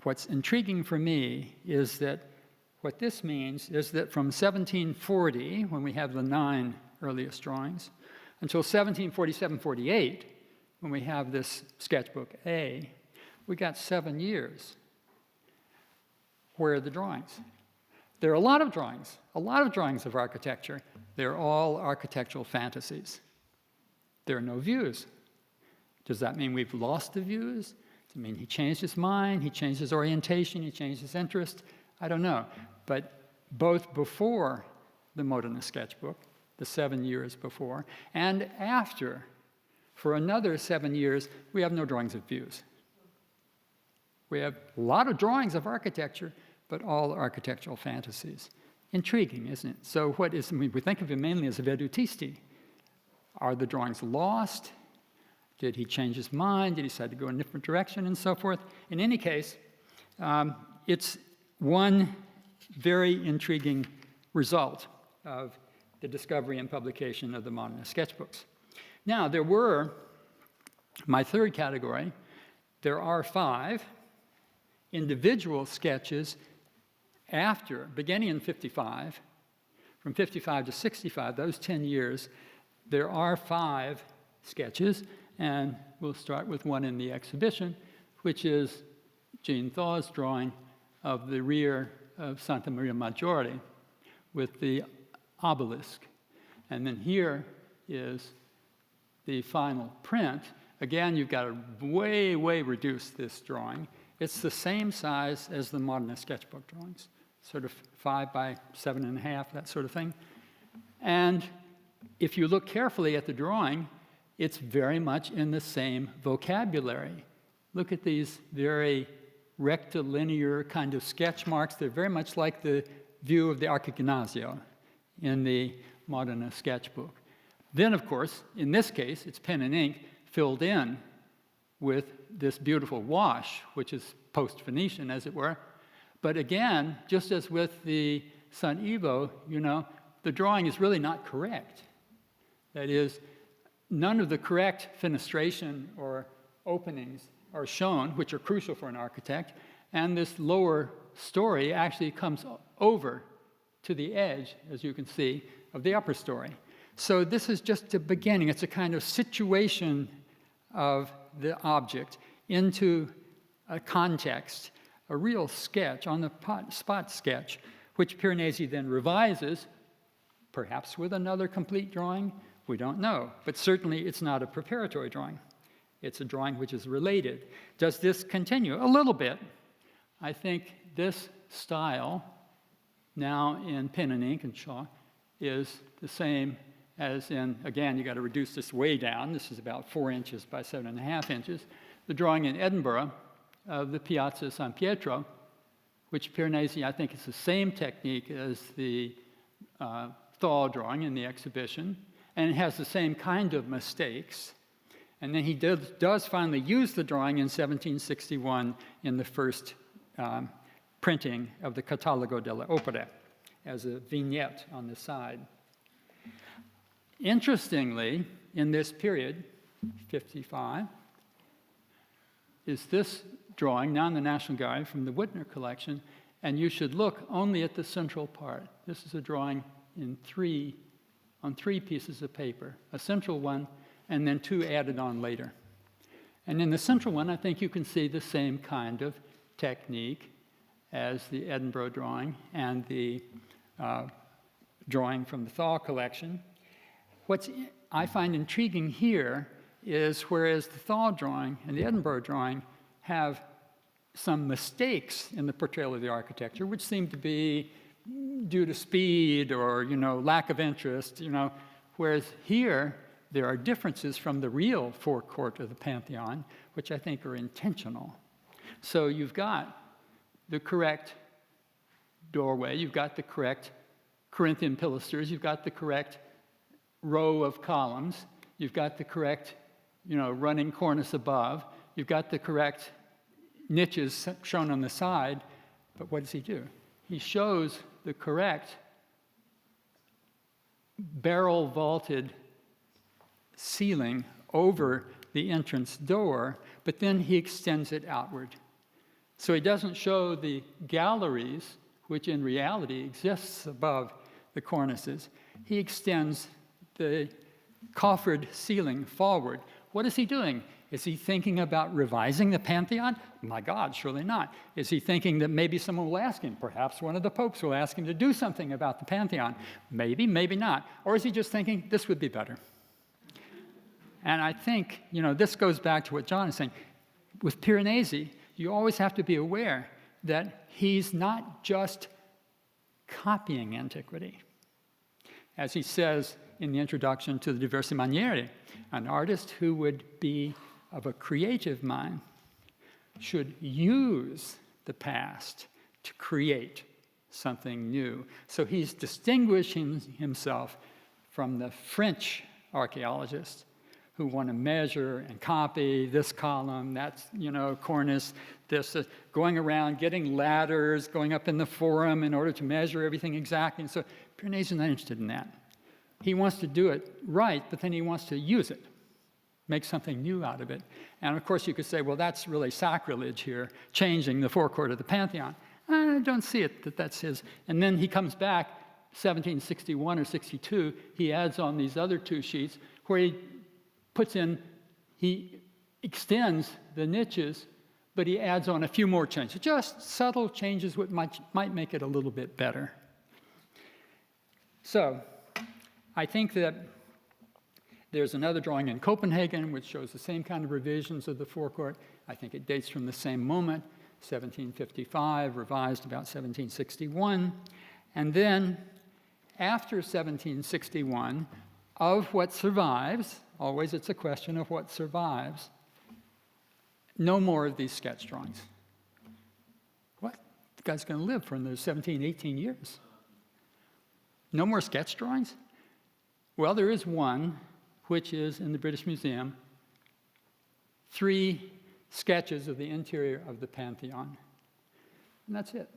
Speaker 3: what's intriguing for me is that what this means is that from 1740, when we have the 9 earliest drawings, until 1747-48, when we have this sketchbook A, we got 7 years. Where are the drawings? There are a lot of drawings of architecture. They're all architectural fantasies. There are no views. Does that mean we've lost the views? Does it mean he changed his mind, he changed his orientation, he changed his interest? I don't know. But both before the Modena sketchbook, the 7 years before, and after, for another 7 years, we have no drawings of views. We have a lot of drawings of architecture, but all architectural fantasies. Intriguing, isn't it? So we think of him mainly as a vedutisti. Are the drawings lost? Did he change his mind? Did he decide to go in a different direction and so forth? In any case, it's one very intriguing result of the discovery and publication of the modernist sketchbooks. Now, there were, my third category, there are 5 individual sketches after, beginning in 55, from 55 to 65, those 10 years, there are 5 sketches, and we'll start with one in the exhibition, which is Jean Thaw's drawing of the rear of Santa Maria Maggiore with the obelisk. And then here is the final print. Again, you've got to way, way reduce this drawing. It's the same size as the modernist sketchbook drawings, sort of 5 by 7.5, that sort of thing. And if you look carefully at the drawing, it's very much in the same vocabulary. Look at these very rectilinear kind of sketch marks. They're very much like the view of the Arca Gymnasio in the modernist sketchbook. Then, of course, in this case, it's pen and ink filled in with this beautiful wash, which is post-Venetian, as it were. But again, just as with the San Ivo, the drawing is really not correct. That is, none of the correct fenestration or openings are shown, which are crucial for an architect, and this lower story actually comes over to the edge, as you can see, of the upper story. So this is just a beginning. It's a kind of situation of the object into a context, a real sketch, on the spot sketch, which Piranesi then revises, perhaps with another complete drawing. We don't know, but certainly it's not a preparatory drawing. It's a drawing which is related. Does this continue? A little bit. I think this style, now in pen and ink and chalk, is the same as in, again, you got to reduce this way down. This is about 4 inches by 7.5 inches. The drawing in Edinburgh of the Piazza San Pietro, which Piranesi, I think, is the same technique as the Thaw drawing in the exhibition, and it has the same kind of mistakes. And then he does finally use the drawing in 1761 in the first printing of the Catalogo delle Opere as a vignette on the side. Interestingly, in this period, 55, is this drawing, now in the National Gallery, from the Whitner collection, and you should look only at the central part. This is a drawing on 3 pieces of paper, a central one, and then 2 added on later. And in the central one, I think you can see the same kind of technique as the Edinburgh drawing and the drawing from the Thaw collection. What I find intriguing here is whereas the Thaw drawing and the Edinburgh drawing have some mistakes in the portrayal of the architecture, which seem to be due to speed or, lack of interest, whereas here there are differences from the real forecourt of the Pantheon, which I think are intentional. So you've got the correct doorway, you've got the correct Corinthian pilasters, you've got the correct row of columns, you've got the correct, running cornice above, you've got the correct niches shown on the side, but what does he do? He shows the correct barrel vaulted ceiling over the entrance door, but then he extends it outward. So he doesn't show the galleries, which in reality exists above the cornices. He extends the coffered ceiling forward. What is he doing? Is he thinking about revising the Pantheon? My God, surely not. Is he thinking that maybe someone will ask him? Perhaps one of the popes will ask him to do something about the Pantheon. Maybe, maybe not. Or is he just thinking, this would be better? And I think, this goes back to what John is saying. With Piranesi, you always have to be aware that he's not just copying antiquity. As he says in the introduction to the Diverse Maniere, an artist who would be of a creative mind should use the past to create something new. So he's distinguishing himself from the French archaeologists who want to measure and copy this column, that's, cornice, this, going around, getting ladders, going up in the forum in order to measure everything exactly. And so Piranesi is not interested in that. He wants to do it right, but then he wants to use it, make something new out of it. And of course you could say, well, that's really sacrilege here, changing the forecourt of the Pantheon. I don't see it that that's his. And then he comes back, 1761 or 62, he adds on these other two sheets where he puts in, he extends the niches, but he adds on a few more changes, just subtle changes which might make it a little bit better. So I think that there's another drawing in Copenhagen which shows the same kind of revisions of the forecourt. I think it dates from the same moment, 1755, revised about 1761. And then after 1761, of what survives, always it's a question of what survives, no more of these sketch drawings. What? The guy's going to live for another 17, 18 years. No more sketch drawings? Well, there is one, which is in the British Museum, 3 sketches of the interior of the Pantheon. And that's it.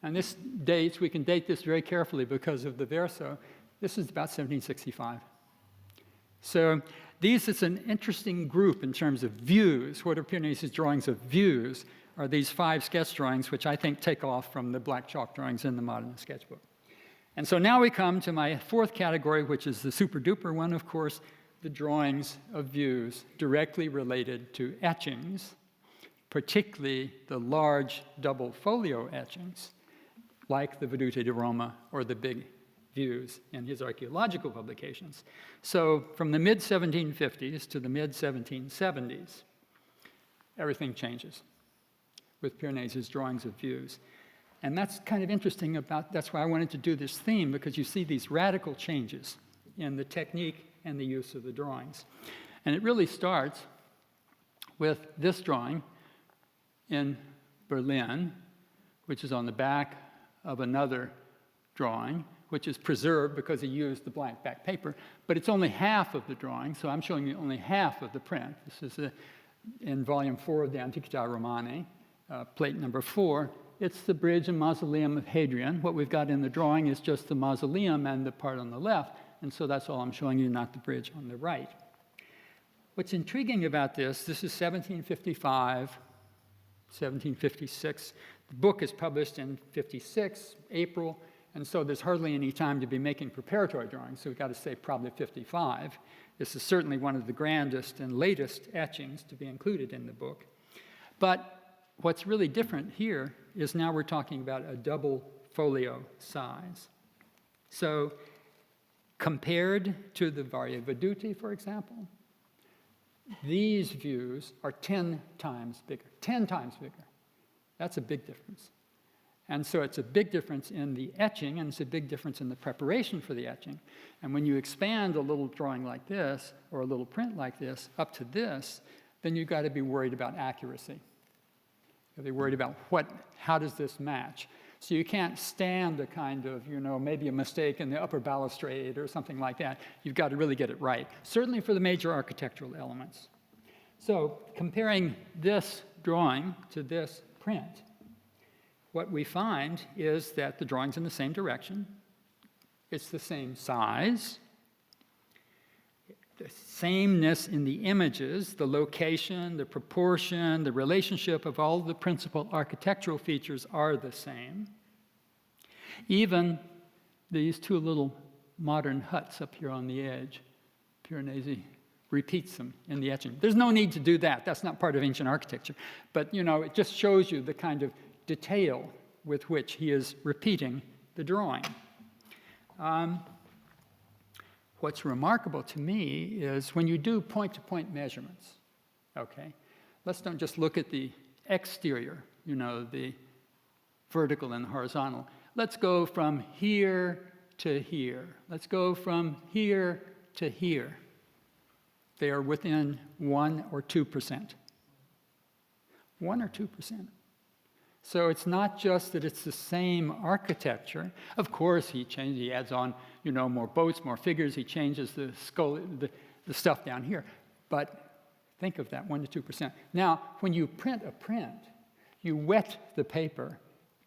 Speaker 3: And this dates, we can date this very carefully because of the verso. This is about 1765. So these is an interesting group in terms of views. What are Piranesi's drawings of views? Are these 5 sketch drawings, which I think take off from the black chalk drawings in the modern sketchbook. And so now we come to my 4th category, which is the super duper one, of course, the drawings of views directly related to etchings, particularly the large double folio etchings, like the Vedute di Roma or the big views in his archaeological publications. So from the mid-1750s to the mid-1770s, everything changes with Piranesi's drawings of views. And that's kind of interesting that's why I wanted to do this theme, because you see these radical changes in the technique and the use of the drawings. And it really starts with this drawing in Berlin, which is on the back of another drawing, which is preserved because he used the blank back paper, but it's only half of the drawing, so I'm showing you only half of the print. This is in volume 4 of the Antiquità Romane, plate number 4. It's the bridge and mausoleum of Hadrian. What we've got in the drawing is just the mausoleum and the part on the left, and so that's all I'm showing you, not the bridge on the right. What's intriguing about this is 1755, 1756. The book is published in 56, April, and so there's hardly any time to be making preparatory drawings, so we've got to say probably 55. This is certainly one of the grandest and latest etchings to be included in the book. But what's really different here is now we're talking about a double folio size. So compared to the Varie Vedute, for example, these views are 10 times bigger, 10 times bigger. That's a big difference. And so it's a big difference in the etching, and it's a big difference in the preparation for the etching. And when you expand a little drawing like this, or a little print like this, up to this, then you've got to be worried about accuracy. You've got to be worried about how does this match? So you can't stand a kind of, maybe a mistake in the upper balustrade or something like that. You've got to really get it right, certainly for the major architectural elements. So comparing this drawing to this print, what we find is that the drawing's in the same direction. It's the same size. The sameness in the images, the location, the proportion, the relationship of all the principal architectural features are the same. Even these 2 little modern huts up here on the edge, Piranesi repeats them in the etching. There's no need to do that. That's not part of ancient architecture. But, it just shows you the kind of detail with which he is repeating the drawing. What's remarkable to me is when you do point-to-point measurements, okay? Let's don't just look at the exterior, the vertical and the horizontal. Let's go from here to here. Let's go from here to here. They are within 1 or 2%. 1 or 2%. So it's not just that it's the same architecture. Of course, he adds on, more boats, more figures. He changes the stuff down here. But think of that, 1 to 2%. Now, when you print a print, you wet the paper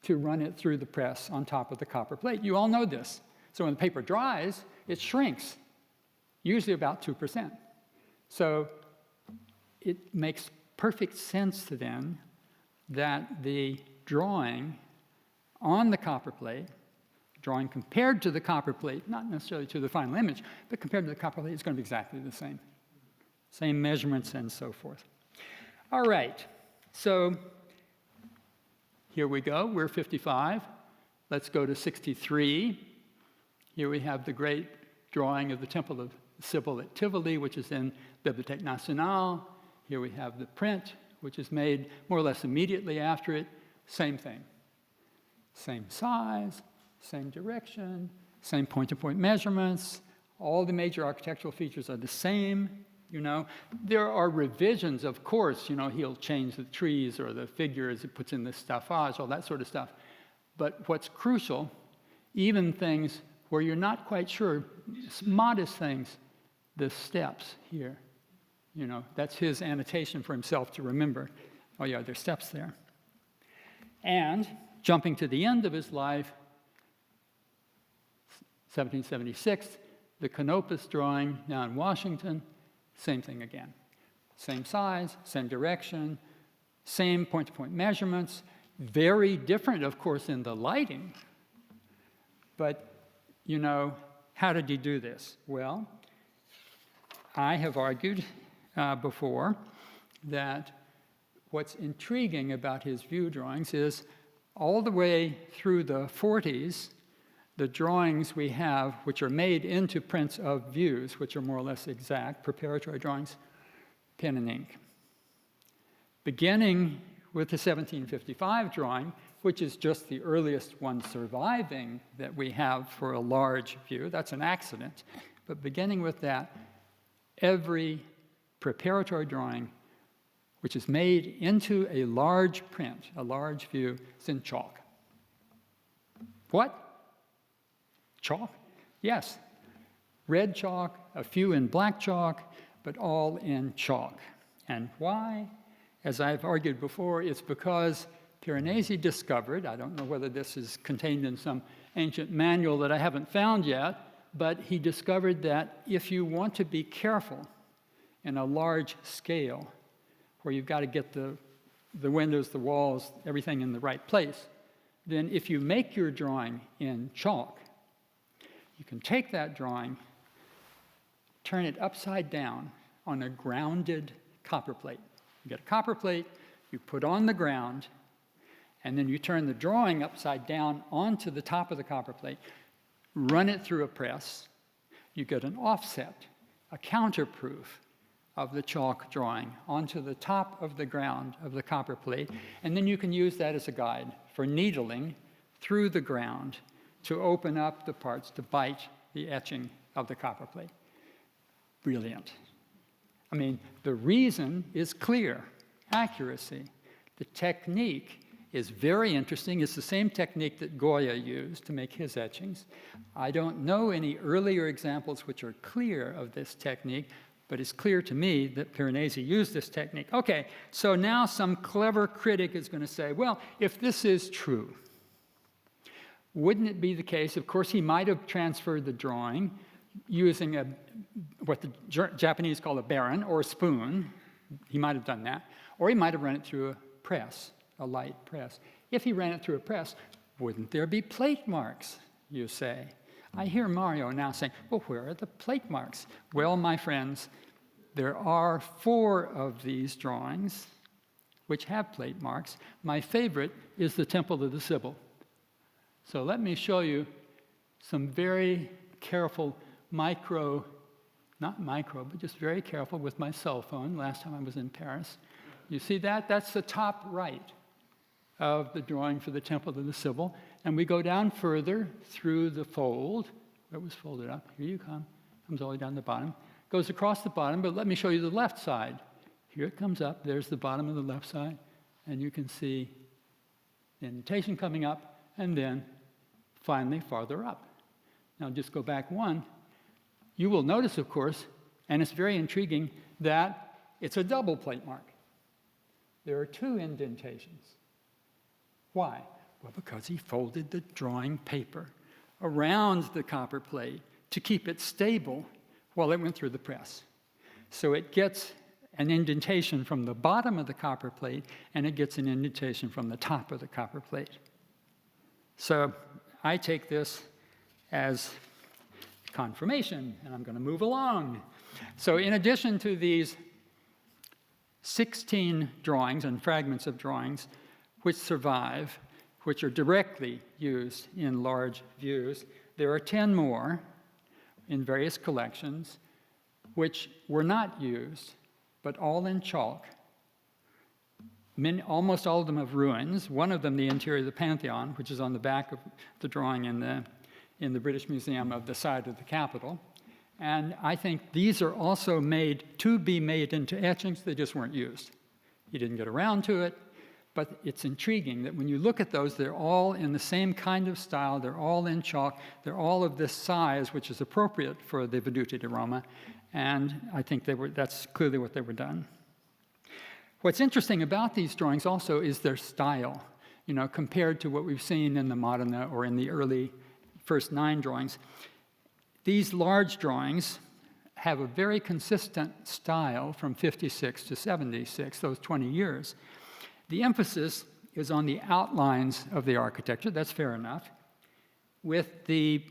Speaker 3: to run it through the press on top of the copper plate. You all know this. So when the paper dries, it shrinks, usually about 2%. So it makes perfect sense then that the drawing on the copper plate, drawing compared to the copper plate, not necessarily to the final image, but compared to the copper plate, is going to be exactly the same. Same measurements and so forth. All right, so here we go. We're 55. Let's go to 63. Here we have the great drawing of the Temple of Sibyl at Tivoli, which is in Bibliothèque Nationale. Here we have the print, which is made more or less immediately after it. Same thing. Same size, same direction, same point-to-point measurements. All the major architectural features are the same, you know. There are revisions, of course, you know, he'll change the trees or the figures, he puts in the staffage, all that sort of stuff. But what's crucial, even things where you're not quite sure, modest things, the steps here. You know, that's his annotation for himself to remember. Oh yeah, there's steps there. And jumping to the end of his life, 1776, the Canopus drawing now in Washington, same thing again. Same size, same direction, same point-to-point measurements, very different, of course, in the lighting. But, you know, how did he do this? Well, I have argued before that what's intriguing about his view drawings is all the way through the 40s, the drawings we have, which are made into prints of views, which are more or less exact, preparatory drawings, pen and ink. Beginning with the 1755 drawing, which is just the earliest one surviving that we have for a large view. That's an accident. But beginning with that, every preparatory drawing which is made into a large print, a large view, is in chalk. What? Chalk? Yes. Red chalk, a few in black chalk, but all in chalk. And why? As I've argued before, it's because Piranesi discovered, I don't know whether this is contained in some ancient manual that I haven't found yet, but he discovered that if you want to be careful in a large scale, where you've got to get the windows, the walls, everything in the right place, then if you make your drawing in chalk, you can take that drawing, turn it upside down on a grounded copper plate. You get a copper plate, you put on the ground, and then you turn the drawing upside down onto the top of the copper plate, run it through a press, you get an offset, a counterproof of the chalk drawing onto the top of the ground of the copper plate, and then you can use that as a guide for needling through the ground to open up the parts to bite the etching of the copper plate. Brilliant. I mean, the reason is clear, accuracy. The technique is very interesting. It's the same technique that Goya used to make his etchings. I don't know any earlier examples which are clear of this technique, but it's clear to me that Piranesi used this technique. Okay, so now some clever critic is going to say, well, if this is true, wouldn't it be the case, of course, he might have transferred the drawing using what the Japanese call a baron, or a spoon. He might have done that. Or he might have run it through a press, a light press. If he ran it through a press, wouldn't there be plate marks, you say? I hear Mario now saying, well, where are the plate marks? Well, my friends, there are 4 of these drawings which have plate marks. My favorite is the Temple of the Sibyl. So let me show you some very careful not micro, but just very careful with my cell phone last time I was in Paris. You see that? That's the top right of the drawing for the Temple of the Sibyl. And we go down further through the fold. It was folded up. Here you come. Comes all the way down the bottom. Goes across the bottom, but let me show you the left side. Here it comes up. There's the bottom of the left side. And you can see the indentation coming up, and then finally farther up. Now just go back one. You will notice, of course, and it's very intriguing, that it's a double plate mark. There are 2 indentations. Why? Well, because he folded the drawing paper around the copper plate to keep it stable while it went through the press. So it gets an indentation from the bottom of the copper plate, and it gets an indentation from the top of the copper plate. So I take this as confirmation, and I'm going to move along. So in addition to these 16 drawings and fragments of drawings which survive, which are directly used in large views, there are 10 more in various collections which were not used, but all in chalk. Almost all of them have ruins. One of them, the interior of the Pantheon, which is on the back of the drawing in the British Museum of the side of the Capitol. And I think these are also made to be made into etchings. They just weren't used. He didn't get around to it, but it's intriguing that when you look at those, they're all in the same kind of style. They're all in chalk. They're all of this size, which is appropriate for the Vedute di Roma. And I think that's clearly what they were done. What's interesting about these drawings also is their style, compared to what we've seen in the Modena or in the early first 9 drawings. These large drawings have a very consistent style from 56 to 76, those 20 years. The emphasis is on the outlines of the architecture, that's fair enough, with the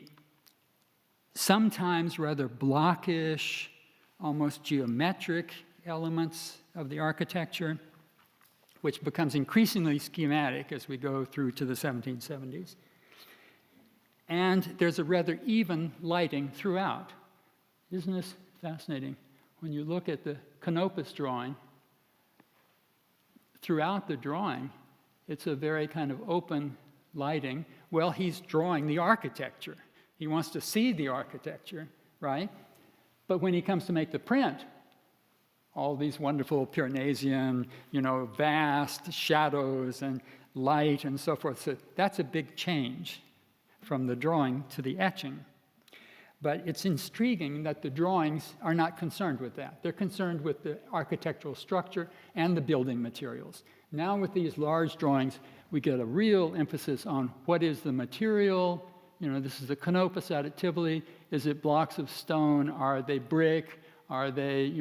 Speaker 3: sometimes rather blockish, almost geometric elements of the architecture, which becomes increasingly schematic as we go through to the 1770s. And there's a rather even lighting throughout. Isn't this fascinating? When you look at the Canopus drawing, throughout the drawing, it's a very kind of open lighting. Well, he's drawing the architecture. He wants to see the architecture, right? But when he comes to make the print, all these wonderful Piranesian, vast shadows and light and so forth. So that's a big change from the drawing to the etching. But it's intriguing that the drawings are not concerned with that. They're concerned with the architectural structure and the building materials. Now with these large drawings, we get a real emphasis on what is the material. This is the Canopus out at Tivoli. Is it blocks of stone? Are they brick? Are they,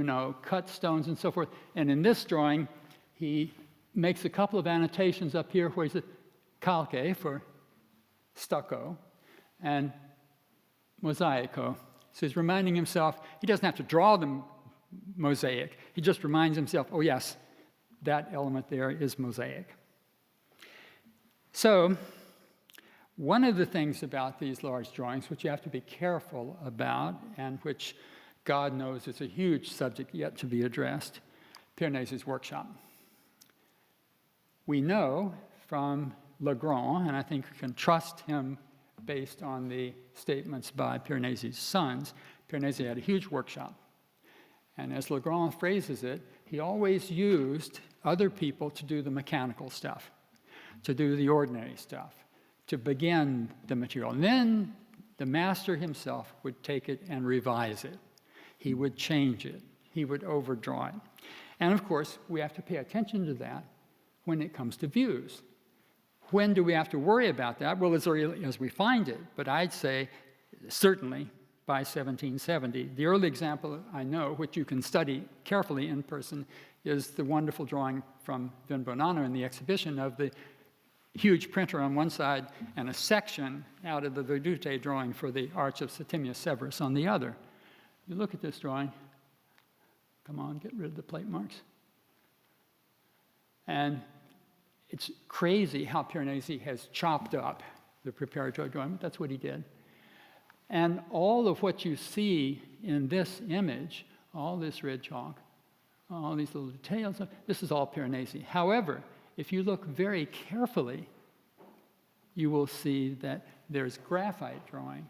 Speaker 3: cut stones and so forth? And in this drawing, he makes a couple of annotations up here where he says calque for stucco and mosaico. So he's reminding himself, he doesn't have to draw the mosaic. He just reminds himself, oh yes, that element there is mosaic. So one of the things about these large drawings, which you have to be careful about, and which God knows is a huge subject yet to be addressed, Piranesi's workshop. We know from Legrand, and I think we can trust him based on the statements by Piranesi's sons, Piranesi had a huge workshop. And as Legrand phrases it, he always used other people to do the mechanical stuff, to do the ordinary stuff, to begin the material. And then the master himself would take it and revise it. He would change it. He would overdraw it. And of course, we have to pay attention to that when it comes to views. When do we have to worry about that? Well, as early as we find it. But I'd say certainly by 1770. The early example I know, which you can study carefully in person, is the wonderful drawing from Vin Bonanno in the exhibition of the huge printer on one side and a section out of the Vedute drawing for the Arch of Septimius Severus on the other. You look at this drawing. Come on, get rid of the plate marks. And it's crazy how Piranesi has chopped up the preparatory drawing, but that's what he did. And all of what you see in this image, all this red chalk, all these little details, this is all Piranesi. However, if you look very carefully, you will see that there's graphite drawing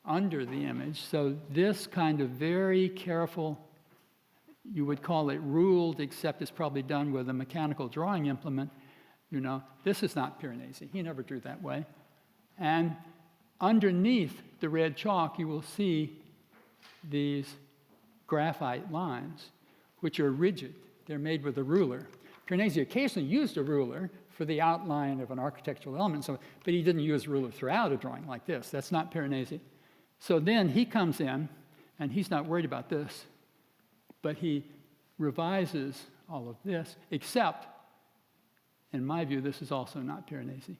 Speaker 3: under the image. So this kind of very careful, you would call it ruled, except it's probably done with a mechanical drawing implement. This is not Piranesi. He never drew that way. And underneath the red chalk, you will see these graphite lines, which are rigid. They're made with a ruler. Piranesi occasionally used a ruler for the outline of an architectural element. So, but he didn't use ruler throughout a drawing like this. That's not Piranesi. So then he comes in, and he's not worried about this, but he revises all of this, except, in my view, this is also not Piranesi.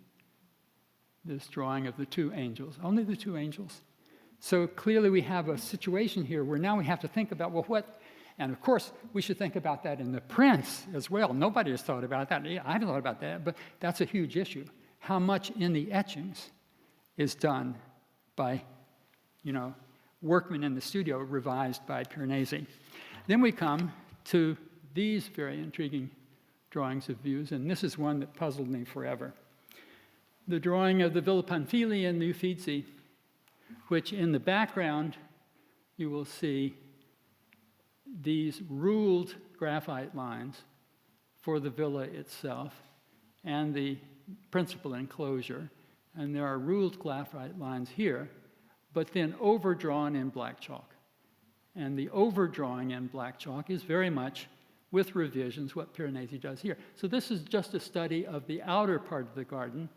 Speaker 3: This drawing of the two angels, only the two angels. So clearly we have a situation here where now we have to think about, well, what, and of course we should think about that in the prints as well. Nobody has thought about that. I haven't thought about that, but that's a huge issue. How much in the etchings is done by, workmen in the studio, revised by Piranesi. Then we come to these very intriguing drawings of views, and this is one that puzzled me forever. The drawing of the Villa Panfili and the Uffizi, which in the background you will see these ruled graphite lines for the villa itself and the principal enclosure. And there are ruled graphite lines here, but then overdrawn in black chalk. And the overdrawing in black chalk is very much, with revisions, what Piranesi does here. So this is just a study of the outer part of the garden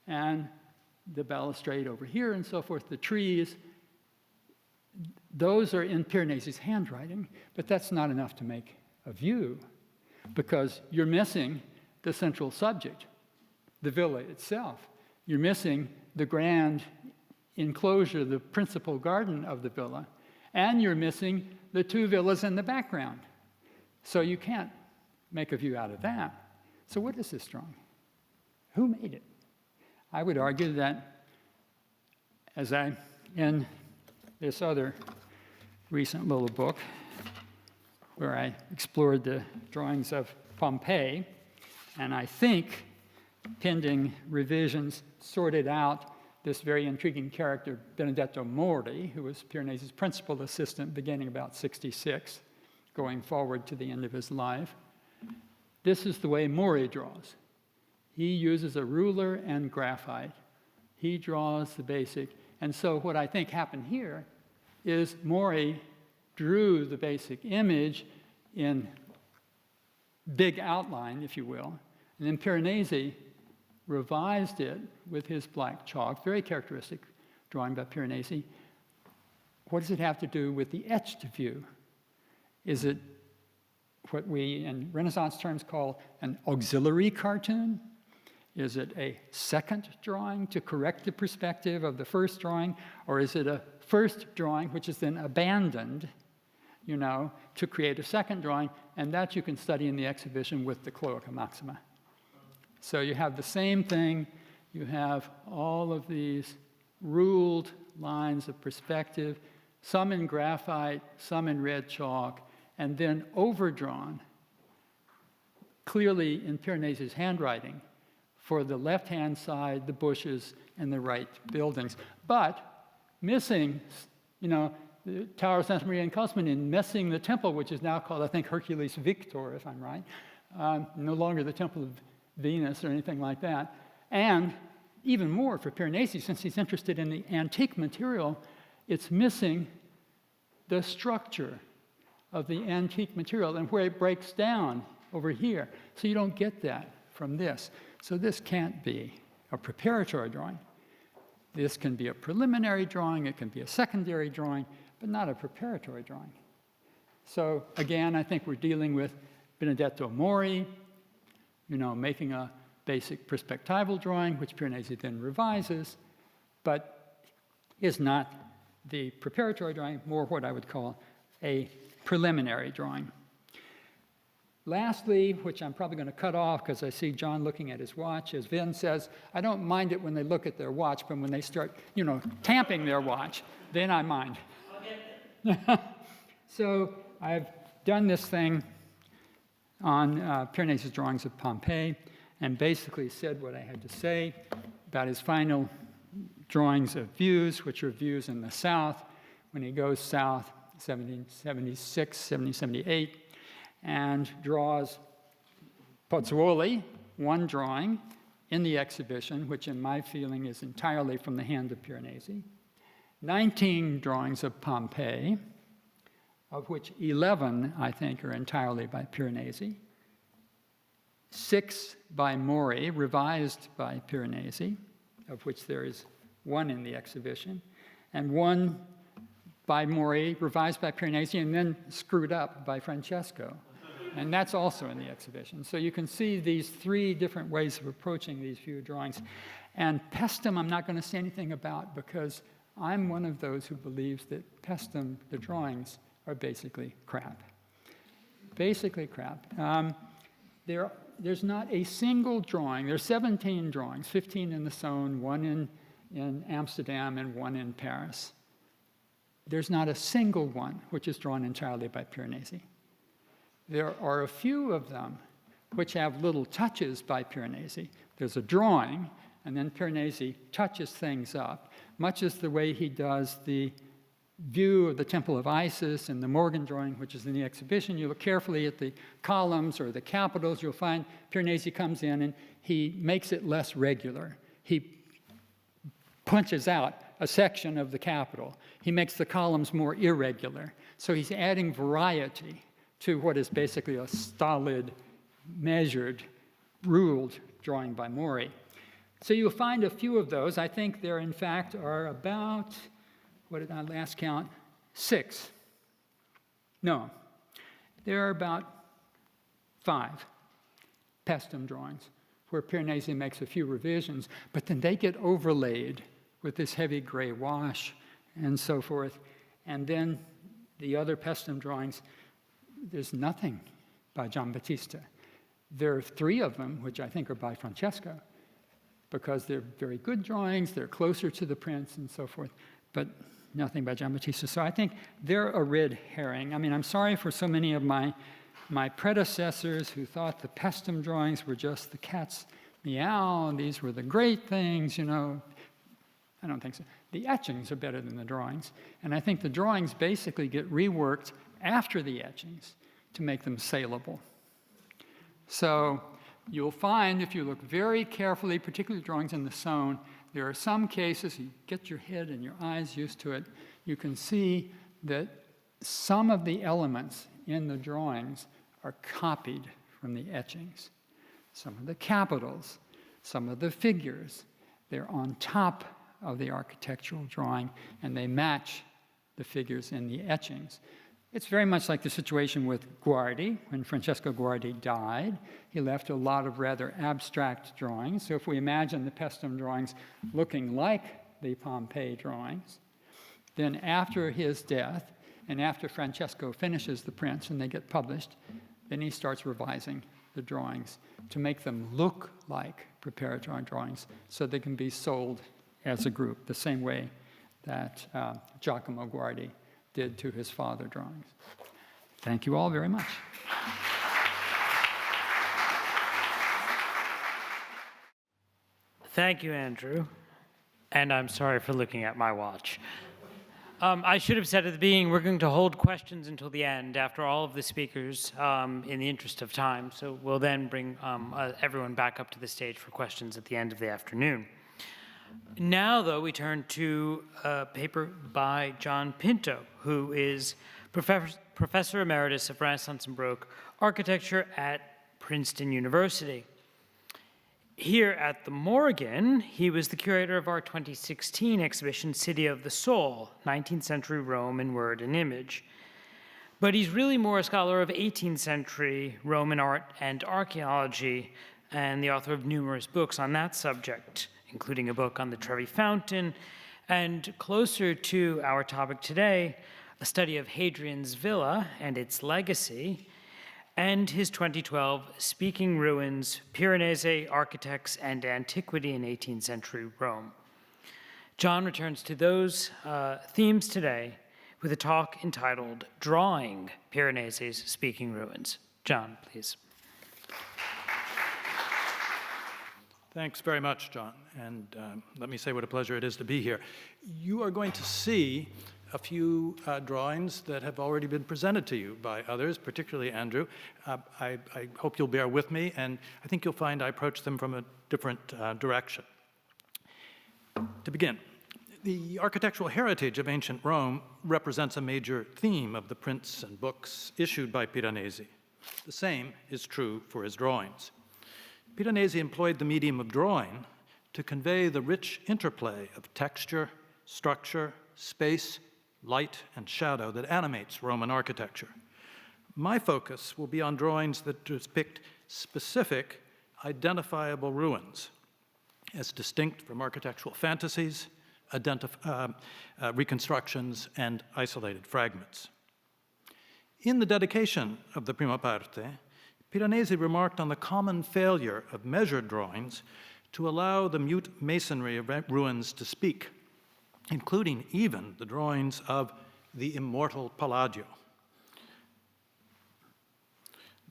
Speaker 3: and the balustrade over here and so forth, the trees. Those are in Piranesi's handwriting, but that's not enough to make a view because you're missing the central subject, the villa itself. You're missing the grand enclosure, the principal garden of the villa, and you're missing the two villas in the background. So you can't make a view out of that. So what is this drawing? Who made it? I would argue that, in this other recent little book, where I explored the drawings of Pompeii, and I think, pending revisions, sorted out this very intriguing character, Benedetto Mori, who was Piranesi's principal assistant beginning about 66, going forward to the end of his life. This is the way Mori draws. He uses a ruler and graphite. He draws the basic. And so what I think happened here is Mori drew the basic image in big outline, if you will, and then Piranesi revised it with his black chalk, very characteristic drawing by Piranesi. What does it have to do with the etched view? Is it what we in Renaissance terms call an auxiliary cartoon? Is it a second drawing to correct the perspective of the first drawing? Or is it a first drawing which is then abandoned, to create a second drawing? And that you can study in the exhibition with the Cloaca Maxima. So you have the same thing. You have all of these ruled lines of perspective, some in graphite, some in red chalk, and then overdrawn, clearly in Piranesi's handwriting, for the left-hand side, the bushes, and the right buildings. But missing, the Tower of Santa Maria in Cosmin, and missing the temple, which is now called, I think, Hercules Victor, if I'm right. No longer the Temple of Venus or anything like that. And even more for Piranesi, since he's interested in the antique material, it's missing the structure of the antique material and where it breaks down over here. So you don't get that from this. So this can't be a preparatory drawing. This can be a preliminary drawing, it can be a secondary drawing, but not a preparatory drawing. So again, I think we're dealing with Benedetto Mori, making a basic perspectival drawing, which Piranesi then revises, but is not the preparatory drawing, more what I would call a preliminary drawing. Lastly, which I'm probably going to cut off because I see John looking at his watch, as Vin says, I don't mind it when they look at their watch, but when they start, tamping their watch, then I mind. So I've done this thing on Piranesi's drawings of Pompeii and basically said what I had to say about his final drawings of views, which are views in the south, when he goes south, 1776, 1778, and draws Pozzuoli, one drawing in the exhibition, which in my feeling is entirely from the hand of Piranesi, 19 drawings of Pompeii, of which 11, I think, are entirely by Piranesi, 6 by Mori, revised by Piranesi, of which there is 1 in the exhibition, and 1 by Mori, revised by Piranesi, and then screwed up by Francesco. And that's also in the exhibition. So you can see these 3 different ways of approaching these few drawings. And Pestum I'm not going to say anything about because I'm one of those who believes that Pestum, the drawings, are basically crap. Basically crap. There's not a single drawing. There's 17 drawings, 15 in the Saône, 1 in Amsterdam, and 1 in Paris. There's not a single one which is drawn entirely by Piranesi. There are a few of them which have little touches by Piranesi. There's a drawing, and then Piranesi touches things up, much as the way he does the view of the Temple of Isis and the Morgan drawing, which is in the exhibition. You look carefully at the columns or the capitals, you'll find Piranesi comes in and he makes it less regular. He punches out a section of the capital. He makes the columns more irregular. So he's adding variety to what is basically a stolid, measured, ruled drawing by Mori. So you'll find a few of those. I think there, in fact, are about, what did I last count? 6. No, there are about 5 Pestum drawings where Piranesi makes a few revisions, but then they get overlaid with this heavy gray wash and so forth. And then the other Pestum drawings, there's nothing by Giambattista. There are 3 of them, which I think are by Francesco, because they're very good drawings, they're closer to the prints and so forth, but nothing by Giambattista. So I think they're a red herring. I mean, I'm sorry for so many of my predecessors who thought the Pestum drawings were just the cat's meow, and these were the great things, you know. I don't think so. The etchings are better than the drawings, and I think the drawings basically get reworked after the etchings to make them saleable. So you'll find, if you look very carefully, particularly drawings in the Saône, there are some cases, you get your head and your eyes used to it, you can see that some of the elements in the drawings are copied from the etchings. Some of the capitals, some of the figures, they're on top of the architectural drawing, and they match the figures in the etchings. It's very much like the situation with Guardi. When Francesco Guardi died, he left a lot of rather abstract drawings. So if we imagine the Pestum drawings looking like the Pompeii drawings, then after his death, and after Francesco finishes the prints and they get published, then he starts revising the drawings to make them look like preparatory drawings so they can be sold as a group, the same way that Giacomo Guardi did to his father drawings. Thank you all very much.
Speaker 2: Thank you, Andrew. And I'm sorry for looking at my watch. I should have said at the beginning, we're going to hold questions until the end after all of the speakers in the interest of time. So we'll then bring everyone back up to the stage for questions at the end of the afternoon. Now, though, we turn to a paper by John Pinto, who is Professor Emeritus of Renaissance and Baroque Architecture at Princeton University. Here at the Morgan, he was the curator of our 2016 exhibition, City of the Soul, 19th Century Rome in Word and Image. But he's really more a scholar of 18th century Roman art and archaeology, and the author of numerous books on that subject, including a book on the Trevi Fountain, and closer to our topic today, a study of Hadrian's Villa and its legacy, and his 2012 Speaking Ruins, Piranesi, Architects and Antiquity in 18th Century Rome. John returns to those themes today with a talk entitled Drawing Piranesi's Speaking Ruins. John, please.
Speaker 4: Thanks very much, John, and let me say what a pleasure it is to be here. You are going to see a few drawings that have already been presented to you by others, particularly Andrew. I hope you'll bear with me, and I think you'll find I approach them from a different direction. To begin, the architectural heritage of ancient Rome represents a major theme of the prints and books issued by Piranesi. The same is true for his drawings. Piranesi employed the medium of drawing to convey the rich interplay of texture, structure, space, light, and shadow that animates Roman architecture. My focus will be on drawings that depict specific, identifiable ruins, as distinct from architectural fantasies, reconstructions, and isolated fragments. In the dedication of the prima parte, Piranesi remarked on the common failure of measured drawings to allow the mute masonry of ruins to speak, including even the drawings of the immortal Palladio.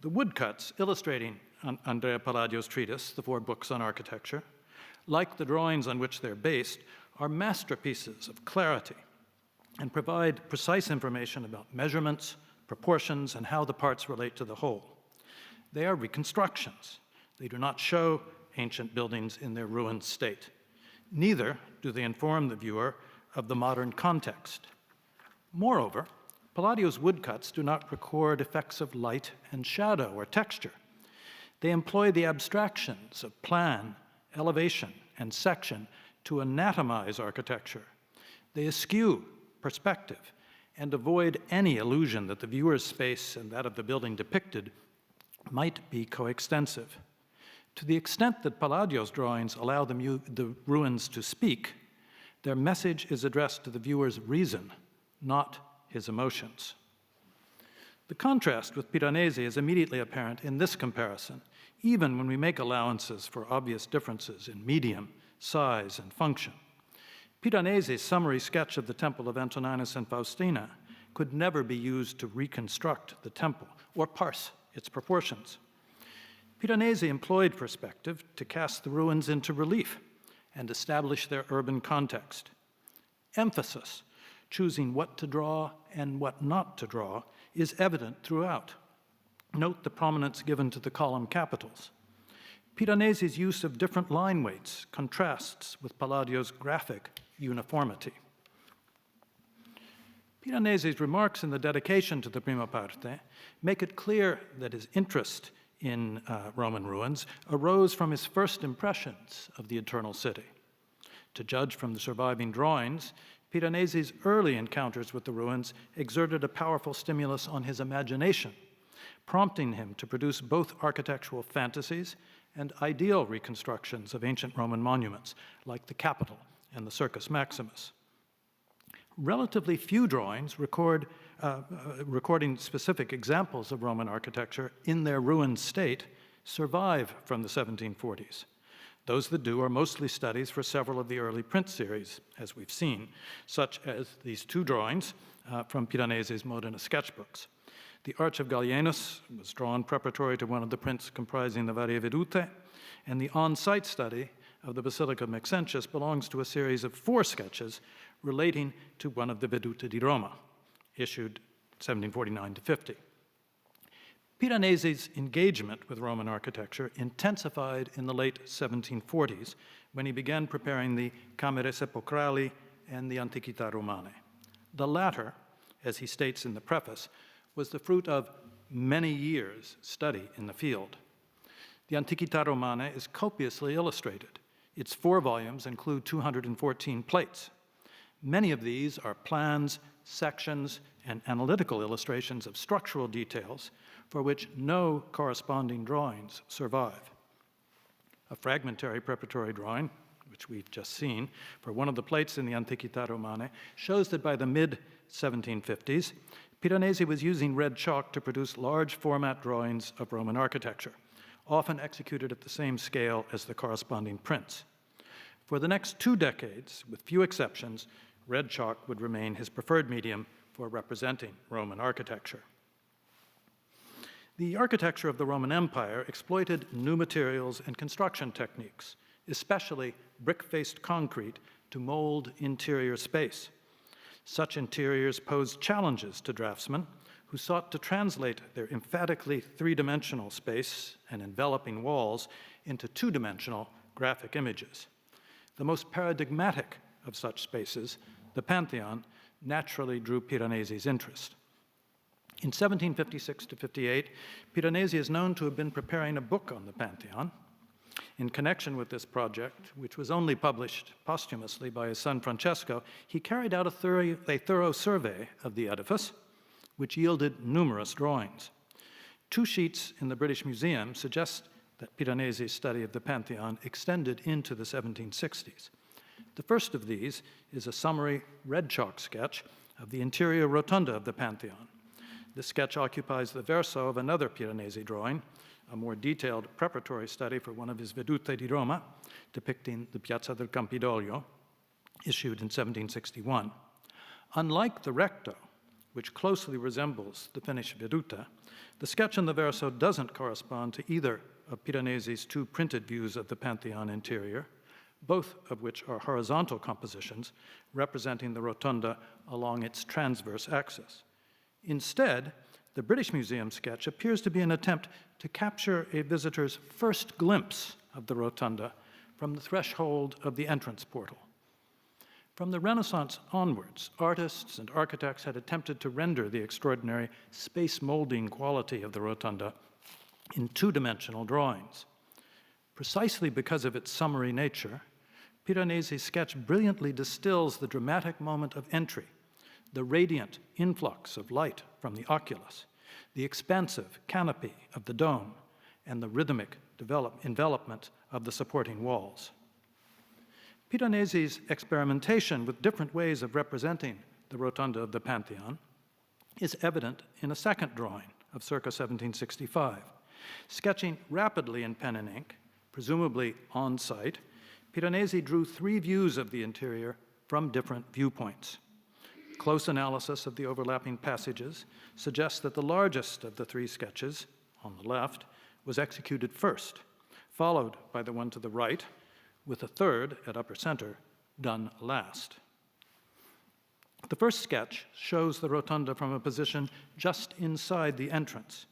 Speaker 4: The woodcuts illustrating Andrea Palladio's treatise, The 4 Books on Architecture, like the drawings on which they're based, are masterpieces of clarity and provide precise information about measurements, proportions, and how the parts relate to the whole. They are reconstructions. They do not show ancient buildings in their ruined state. Neither do they inform the viewer of the modern context. Moreover, Palladio's woodcuts do not record effects of light and shadow or texture. They employ the abstractions of plan, elevation, and section to anatomize architecture. They eschew perspective and avoid any illusion that the viewer's space and that of the building depicted might be coextensive. To the extent that Palladio's drawings allow the ruins to speak, their message is addressed to the viewer's reason, not his emotions. The contrast with Piranesi is immediately apparent in this comparison, even when we make allowances for obvious differences in medium, size, and function. Piranesi's summary sketch of the temple of Antoninus and Faustina could never be used to reconstruct the temple or parse its proportions. Piranesi employed perspective to cast the ruins into relief and establish their urban context. Emphasis, choosing what to draw and what not to draw, is evident throughout. Note the prominence given to the column capitals. Piranesi's use of different line weights contrasts with Palladio's graphic uniformity. Piranesi's remarks in the dedication to the prima parte make it clear that his interest in Roman ruins arose from his first impressions of the Eternal City. To judge from the surviving drawings, Piranesi's early encounters with the ruins exerted a powerful stimulus on his imagination, prompting him to produce both architectural fantasies and ideal reconstructions of ancient Roman monuments, like the Capitol and the Circus Maximus. Relatively few drawings recording specific examples of Roman architecture in their ruined state survive from the 1740s. Those that do are mostly studies for several of the early print series, as we've seen, such as these 2 drawings from Piranesi's Modena sketchbooks. The Arch of Gallienus was drawn preparatory to one of the prints comprising the Varie Vedute, and the on-site study of the Basilica of Maxentius belongs to a series of 4 sketches relating to one of the Vedute di Roma, issued 1749 to 50. Piranesi's engagement with Roman architecture intensified in the late 1740s when he began preparing the Camere Sepolcrali and the Antiquità Romane. The latter, as he states in the preface, was the fruit of many years' study in the field. The Antiquità Romane is copiously illustrated. Its 4 volumes include 214 plates. Many of these are plans, sections, and analytical illustrations of structural details for which no corresponding drawings survive. A fragmentary preparatory drawing, which we've just seen, for one of the plates in the Antiquità Romane, shows that by the mid-1750s, Piranesi was using red chalk to produce large format drawings of Roman architecture, often executed at the same scale as the corresponding prints. For the next 2 decades, with few exceptions, red chalk would remain his preferred medium for representing Roman architecture. The architecture of the Roman Empire exploited new materials and construction techniques, especially brick-faced concrete, to mold interior space. Such interiors posed challenges to draftsmen who sought to translate their emphatically 3-dimensional space and enveloping walls into 2-dimensional graphic images. The most paradigmatic of such spaces, the Pantheon, naturally drew Piranesi's interest. In 1756 to 58, Piranesi is known to have been preparing a book on the Pantheon. in connection with this project, which was only published posthumously by his son Francesco, he carried out a thorough survey of the edifice, which yielded numerous drawings. 2 sheets in the British Museum suggest that Piranesi's study of the Pantheon extended into the 1760s. The first of these is a summary red chalk sketch of the interior rotunda of the Pantheon. This sketch occupies the verso of another Piranesi drawing, a more detailed preparatory study for one of his Vedute di Roma, depicting the Piazza del Campidoglio, issued in 1761. Unlike the recto, which closely resembles the finished Vedute, the sketch in the verso doesn't correspond to either of Piranesi's 2 printed views of the Pantheon interior, both of which are horizontal compositions representing the rotunda along its transverse axis. Instead, the British Museum sketch appears to be an attempt to capture a visitor's first glimpse of the rotunda from the threshold of the entrance portal. From the Renaissance onwards, artists and architects had attempted to render the extraordinary space molding quality of the rotunda in 2-dimensional drawings. Precisely because of its summary nature, Piranesi's sketch brilliantly distills the dramatic moment of entry, the radiant influx of light from the oculus, the expansive canopy of the dome, and the rhythmic envelopment of the supporting walls. Piranesi's experimentation with different ways of representing the rotunda of the Pantheon is evident in a second drawing of circa 1765. Sketching rapidly in pen and ink, presumably on site, Piranesi drew 3 views of the interior from different viewpoints. Close analysis of the overlapping passages suggests that the largest of the 3 sketches, on the left, was executed first, followed by the one to the right, with a third, at upper center, done last. The first sketch shows the rotunda from a position just inside the entrance,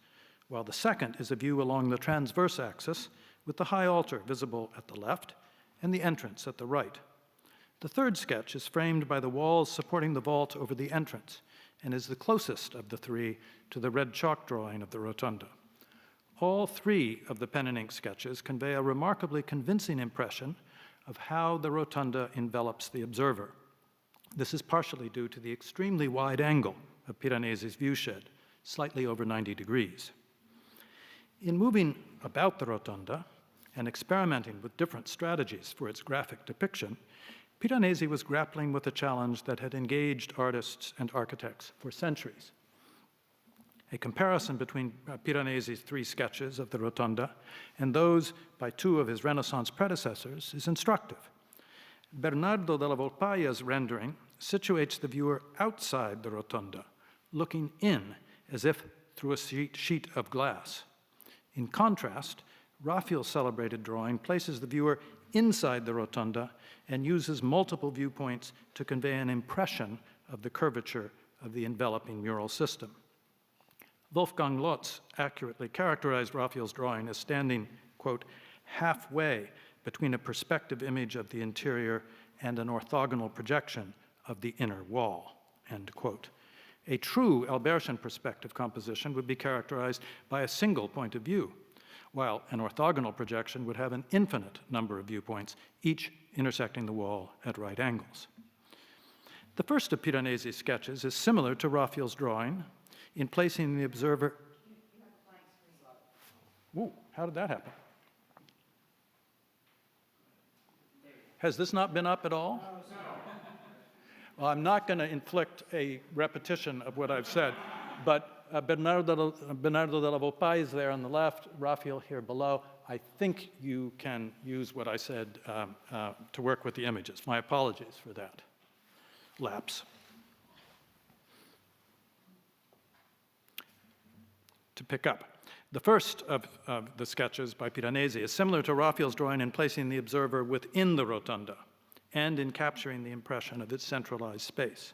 Speaker 4: while the second is a view along the transverse axis, with the high altar visible at the left and the entrance at the right. The third sketch is framed by the walls supporting the vault over the entrance and is the closest of the 3 to the red chalk drawing of the rotunda. All 3 of the pen and ink sketches convey a remarkably convincing impression of how the rotunda envelops the observer. This is partially due to the extremely wide angle of Piranesi's viewshed, slightly over 90 degrees. In moving about the rotunda and experimenting with different strategies for its graphic depiction, Piranesi was grappling with a challenge that had engaged artists and architects for centuries. A comparison between Piranesi's 3 sketches of the rotunda and those by 2 of his Renaissance predecessors is instructive. Bernardo della Volpaia's rendering situates the viewer outside the rotunda, looking in as if through a sheet of glass. In contrast, Raphael's celebrated drawing places the viewer inside the rotunda and uses multiple viewpoints to convey an impression of the curvature of the enveloping mural system. Wolfgang Lotz accurately characterized Raphael's drawing as standing, quote, halfway between a perspective image of the interior and an orthogonal projection of the inner wall, end quote. A true Albertian perspective composition would be characterized by a single point of view, while an orthogonal projection would have an infinite number of viewpoints, each intersecting the wall at right angles. The first of Piranesi's sketches is similar to Raphael's drawing in placing the observer... Ooh, how did that happen? Has this not been up at all? Well, I'm not going to inflict a repetition of what I've said, but Bernardo della Volpaia is there on the left, Raphael here below. I think you can use what I said to work with the images. My apologies for that lapse. To pick up, the first of the sketches by Piranesi is similar to Raphael's drawing in placing the observer within the rotunda and in capturing the impression of its centralized space.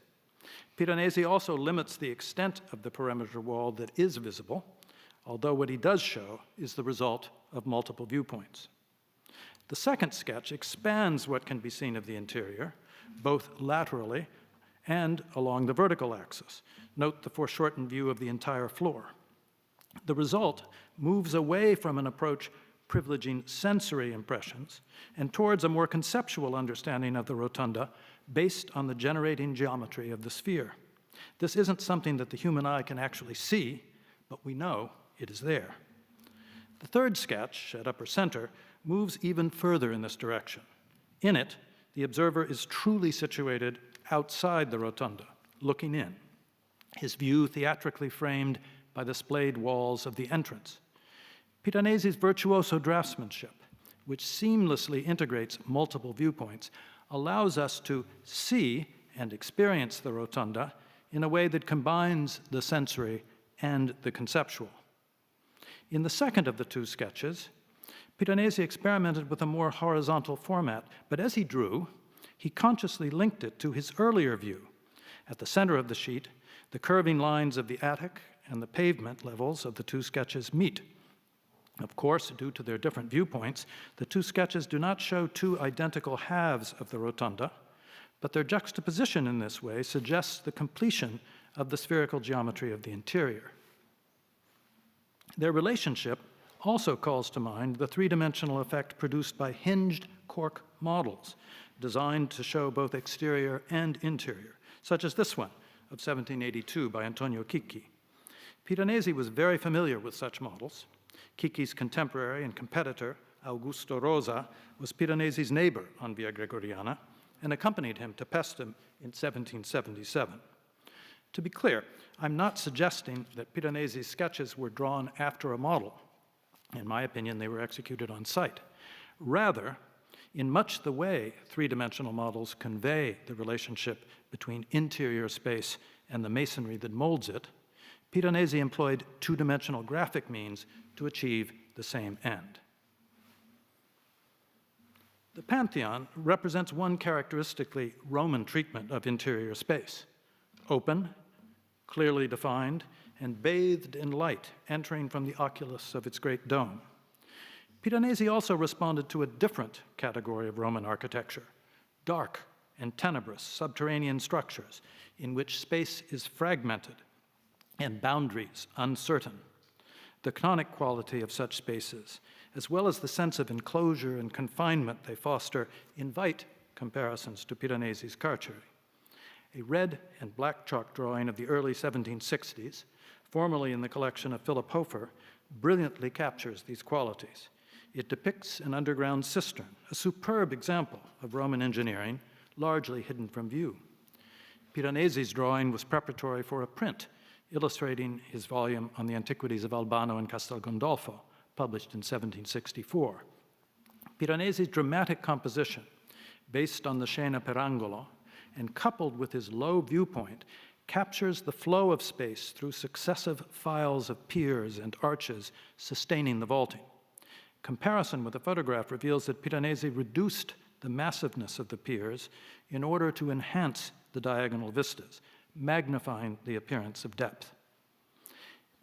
Speaker 4: Piranesi also limits the extent of the perimeter wall that is visible, although what he does show is the result of multiple viewpoints. The second sketch expands what can be seen of the interior, both laterally and along the vertical axis. Note the foreshortened view of the entire floor. The result moves away from an approach privileging sensory impressions, and towards a more conceptual understanding of the rotunda based on the generating geometry of the sphere. This isn't something that the human eye can actually see, but we know it is there. The third sketch, at upper center, moves even further in this direction. In it, the observer is truly situated outside the rotunda, looking in, his view theatrically framed by the splayed walls of the entrance. Piranesi's virtuoso draftsmanship, which seamlessly integrates multiple viewpoints, allows us to see and experience the rotunda in a way that combines the sensory and the conceptual. In the second of the two sketches, Piranesi experimented with a more horizontal format, but as he drew, he consciously linked it to his earlier view. At the center of the sheet, the curving lines of the attic and the pavement levels of the two sketches meet. Of course, due to their different viewpoints, the two sketches do not show two identical halves of the rotunda, but their juxtaposition in this way suggests the completion of the spherical geometry of the interior. Their relationship also calls to mind the three-dimensional effect produced by hinged cork models, designed to show both exterior and interior, such as this one of 1782 by Antonio Chicchi. Piranesi was very familiar with such models. Chicchi's contemporary and competitor, Augusto Rosa, was Piranesi's neighbor on Via Gregoriana and accompanied him to Pestum in 1777. To be clear, I'm not suggesting that Piranesi's sketches were drawn after a model. In my opinion, they were executed on site. Rather, in much the way three-dimensional models convey the relationship between interior space and the masonry that molds it, Piranesi employed two-dimensional graphic means to achieve the same end. The Pantheon represents one characteristically Roman treatment of interior space: open, clearly defined, and bathed in light entering from the oculus of its great dome. Piranesi also responded to a different category of Roman architecture: dark and tenebrous subterranean structures in which space is fragmented and boundaries uncertain. The conic quality of such spaces, as well as the sense of enclosure and confinement they foster, invite comparisons to Piranesi's Carceri. A red and black chalk drawing of the early 1760s, formerly in the collection of Philip Hofer, brilliantly captures these qualities. It depicts an underground cistern, a superb example of Roman engineering, largely hidden from view. Piranesi's drawing was preparatory for a print, illustrating his volume on the antiquities of Albano and Castel Gandolfo, published in 1764. Piranesi's dramatic composition, based on the scena per angolo, and coupled with his low viewpoint, captures the flow of space through successive files of piers and arches sustaining the vaulting. Comparison with the photograph reveals that Piranesi reduced the massiveness of the piers in order to enhance the diagonal vistas, magnifying the appearance of depth.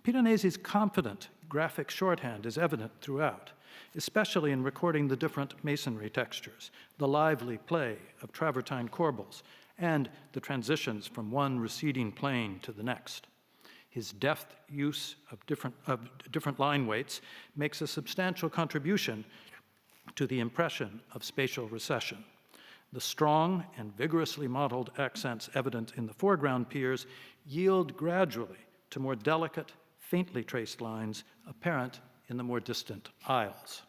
Speaker 4: Piranesi's confident graphic shorthand is evident throughout, especially in recording the different masonry textures, the lively play of travertine corbels, and the transitions from one receding plane to the next. His deft use of different line weights makes a substantial contribution to the impression of spatial recession. The strong and vigorously modeled accents evident in the foreground piers yield gradually to more delicate, faintly traced lines apparent in the more distant aisles.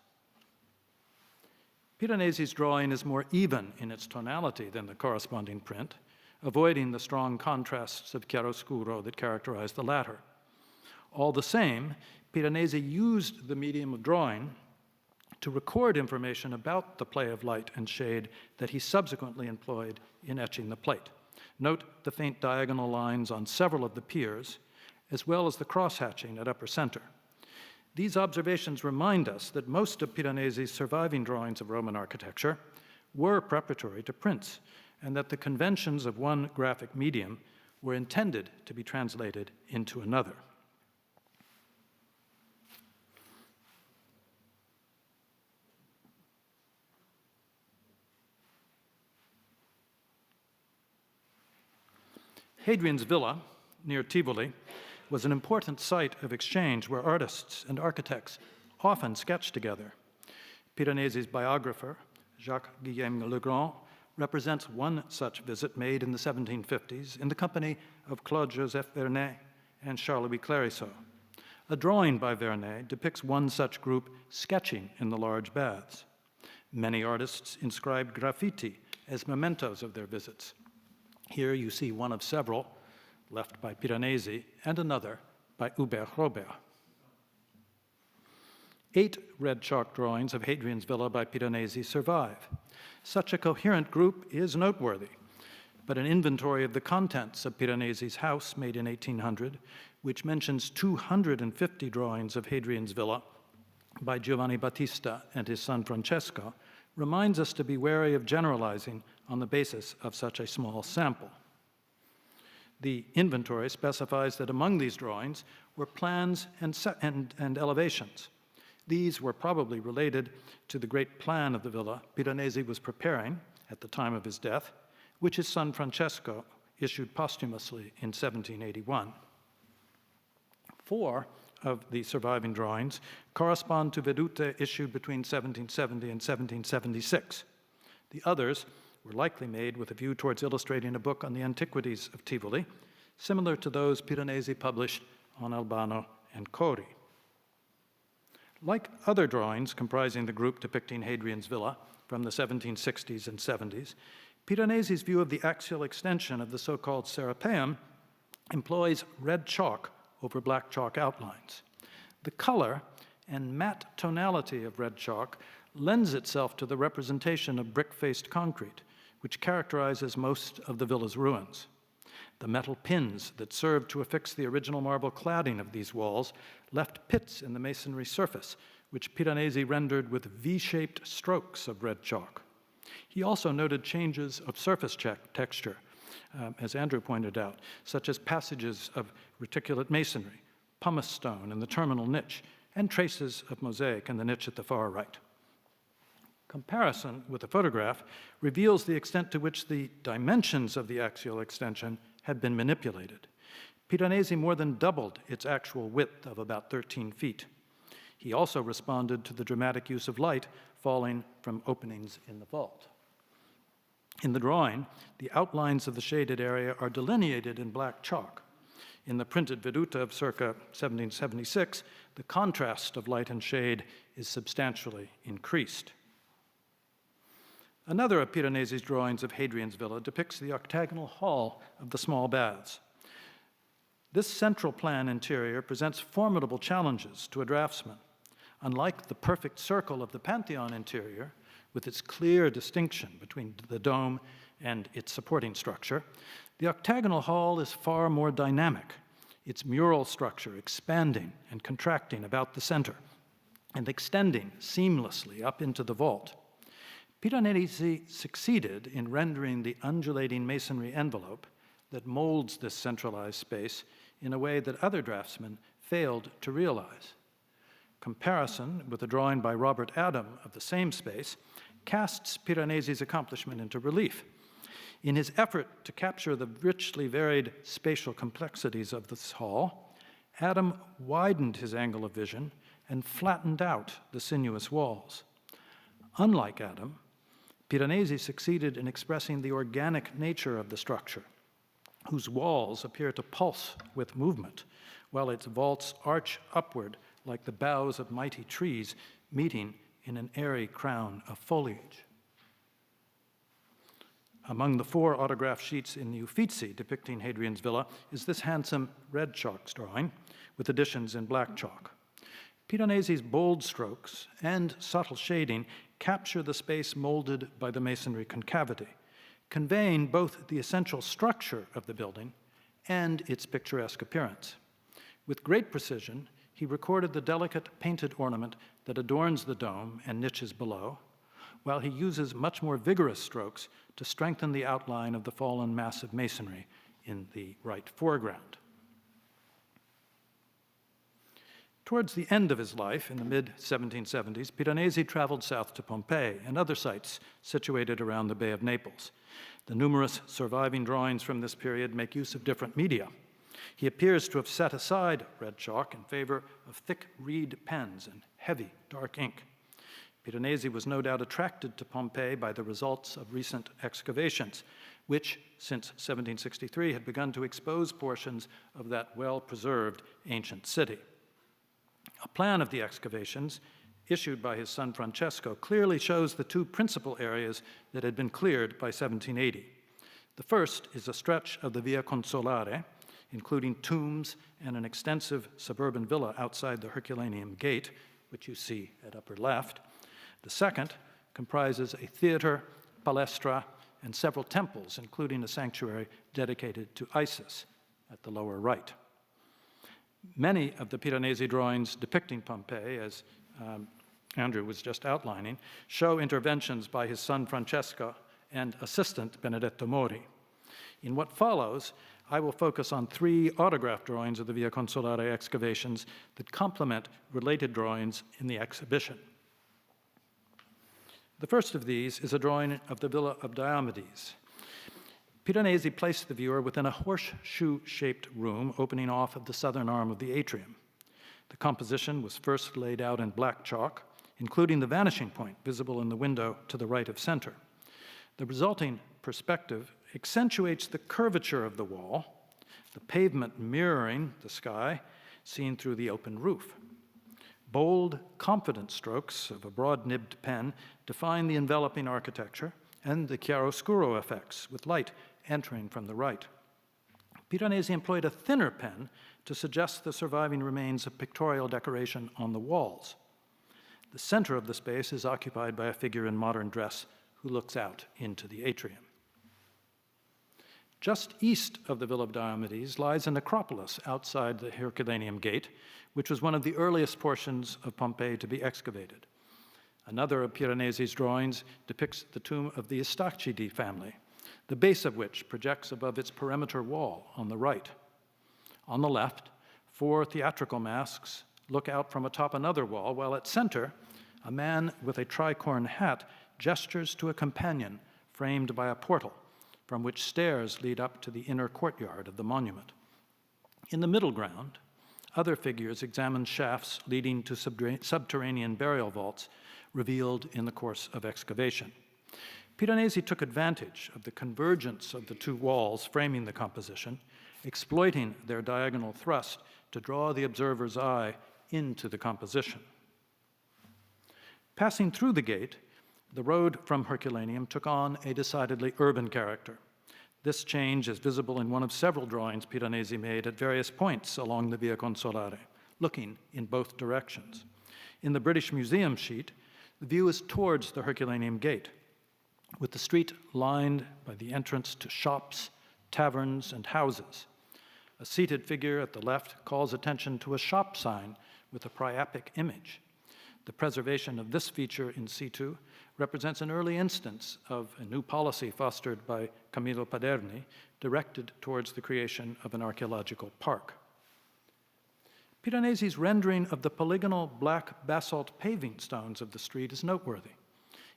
Speaker 4: Piranesi's drawing is more even in its tonality than the corresponding print, avoiding the strong contrasts of chiaroscuro that characterize the latter. All the same, Piranesi used the medium of drawing to record information about the play of light and shade that he subsequently employed in etching the plate. Note the faint diagonal lines on several of the piers, as well as the cross-hatching at upper center. These observations remind us that most of Piranesi's surviving drawings of Roman architecture were preparatory to prints, and that the conventions of one graphic medium were intended to be translated into another. Hadrian's Villa, near Tivoli, was an important site of exchange where artists and architects often sketched together. Piranesi's biographer, Jacques-Guillaume Legrand, represents one such visit made in the 1750s in the company of Claude-Joseph Vernet and Charles-Louis Clérisseau. A drawing by Vernet depicts one such group sketching in the large baths. Many artists inscribed graffiti as mementos of their visits. Here you see one of several left by Piranesi and another by Hubert Robert. 8 red chalk drawings of Hadrian's Villa by Piranesi survive. Such a coherent group is noteworthy, but an inventory of the contents of Piranesi's house made in 1800, which mentions 250 drawings of Hadrian's Villa by Giovanni Battista and his son Francesco, reminds us to be wary of generalizing on the basis of such a small sample. The inventory specifies that among these drawings were plans and elevations. These were probably related to the great plan of the villa Piranesi was preparing at the time of his death, which his son Francesco issued posthumously in 1781. 4 of the surviving drawings correspond to vedute issued between 1770 and 1776. The others were likely made with a view towards illustrating a book on the antiquities of Tivoli, similar to those Piranesi published on Albano and Cori. Like other drawings comprising the group depicting Hadrian's Villa from the 1760s and 70s, Piranesi's view of the axial extension of the so-called Serapeum employs red chalk over black chalk outlines. The color and matte tonality of red chalk lends itself to the representation of brick-faced concrete, which characterizes most of the villa's ruins. The metal pins that served to affix the original marble cladding of these walls left pits in the masonry surface, which Piranesi rendered with V-shaped strokes of red chalk. He also noted changes of surface texture, as Andrew pointed out, such as passages of reticulate masonry, pumice stone in the terminal niche, and traces of mosaic in the niche at the far right. Comparison with the photograph reveals the extent to which the dimensions of the axial extension had been manipulated. Piranesi more than doubled its actual width of about 13 feet. He also responded to the dramatic use of light falling from openings in the vault. In the drawing, the outlines of the shaded area are delineated in black chalk. In the printed vedute of circa 1776, the contrast of light and shade is substantially increased. Another of Piranesi's drawings of Hadrian's Villa depicts the octagonal hall of the small baths. This central plan interior presents formidable challenges to a draftsman. Unlike the perfect circle of the Pantheon interior, with its clear distinction between the dome and its supporting structure, the octagonal hall is far more dynamic, its mural structure expanding and contracting about the center and extending seamlessly up into the vault. Piranesi succeeded in rendering the undulating masonry envelope that molds this centralized space in a way that other draftsmen failed to realize. Comparison with a drawing by Robert Adam of the same space casts Piranesi's accomplishment into relief. In his effort to capture the richly varied spatial complexities of this hall, Adam widened his angle of vision and flattened out the sinuous walls. Unlike Adam, Piranesi succeeded in expressing the organic nature of the structure, whose walls appear to pulse with movement, while its vaults arch upward like the boughs of mighty trees meeting in an airy crown of foliage. Among the 4 autograph sheets in the Uffizi depicting Hadrian's Villa is this handsome red chalk drawing, with additions in black chalk. Piranesi's bold strokes and subtle shading capture the space molded by the masonry concavity, conveying both the essential structure of the building and its picturesque appearance. With great precision, he recorded the delicate painted ornament that adorns the dome and niches below, while he uses much more vigorous strokes to strengthen the outline of the fallen mass of masonry in the right foreground. Towards the end of his life, in the mid-1770s, Piranesi traveled south to Pompeii and other sites situated around the Bay of Naples. The numerous surviving drawings from this period make use of different media. He appears to have set aside red chalk in favor of thick reed pens and heavy, dark ink. Piranesi was no doubt attracted to Pompeii by the results of recent excavations, which, since 1763, had begun to expose portions of that well-preserved ancient city. A plan of the excavations, issued by his son Francesco, clearly shows the two principal areas that had been cleared by 1780. The first is a stretch of the Via Consolare, including tombs and an extensive suburban villa outside the Herculaneum Gate, which you see at upper left. The second comprises a theater, palestra, and several temples, including a sanctuary dedicated to Isis at the lower right. Many of the Piranesi drawings depicting Pompeii, as Andrew was just outlining, show interventions by his son Francesco and assistant Benedetto Mori. In what follows, I will focus on 3 autograph drawings of the Via Consolare excavations that complement related drawings in the exhibition. The first of these is a drawing of the Villa of Diomedes. Piranesi placed the viewer within a horseshoe-shaped room opening off of the southern arm of the atrium. The composition was first laid out in black chalk, including the vanishing point visible in the window to the right of center. The resulting perspective accentuates the curvature of the wall, the pavement mirroring the sky, seen through the open roof. Bold, confident strokes of a broad-nibbed pen define the enveloping architecture and the chiaroscuro effects, with light entering from the right. Piranesi employed a thinner pen to suggest the surviving remains of pictorial decoration on the walls. The center of the space is occupied by a figure in modern dress who looks out into the atrium. Just east of the Villa of Diomedes lies a necropolis outside the Herculaneum Gate, which was one of the earliest portions of Pompeii to be excavated. Another of Piranesi's drawings depicts the tomb of the Istachidi family, the base of which projects above its perimeter wall on the right. On the left, 4 theatrical masks look out from atop another wall, while at center, a man with a tricorn hat gestures to a companion framed by a portal, from which stairs lead up to the inner courtyard of the monument. In the middle ground, other figures examine shafts leading to subterranean burial vaults revealed in the course of excavation. Piranesi took advantage of the convergence of the 2 walls framing the composition, exploiting their diagonal thrust to draw the observer's eye into the composition. Passing through the gate, the road from Herculaneum took on a decidedly urban character. This change is visible in one of several drawings Piranesi made at various points along the Via Consolare, looking in both directions. In the British Museum sheet, the view is towards the Herculaneum Gate, with the street lined by the entrance to shops, taverns, and houses. A seated figure at the left calls attention to a shop sign with a priapic image. The preservation of this feature in situ represents an early instance of a new policy fostered by Camillo Paderni, directed towards the creation of an archaeological park. Piranesi's rendering of the polygonal black basalt paving stones of the street is noteworthy.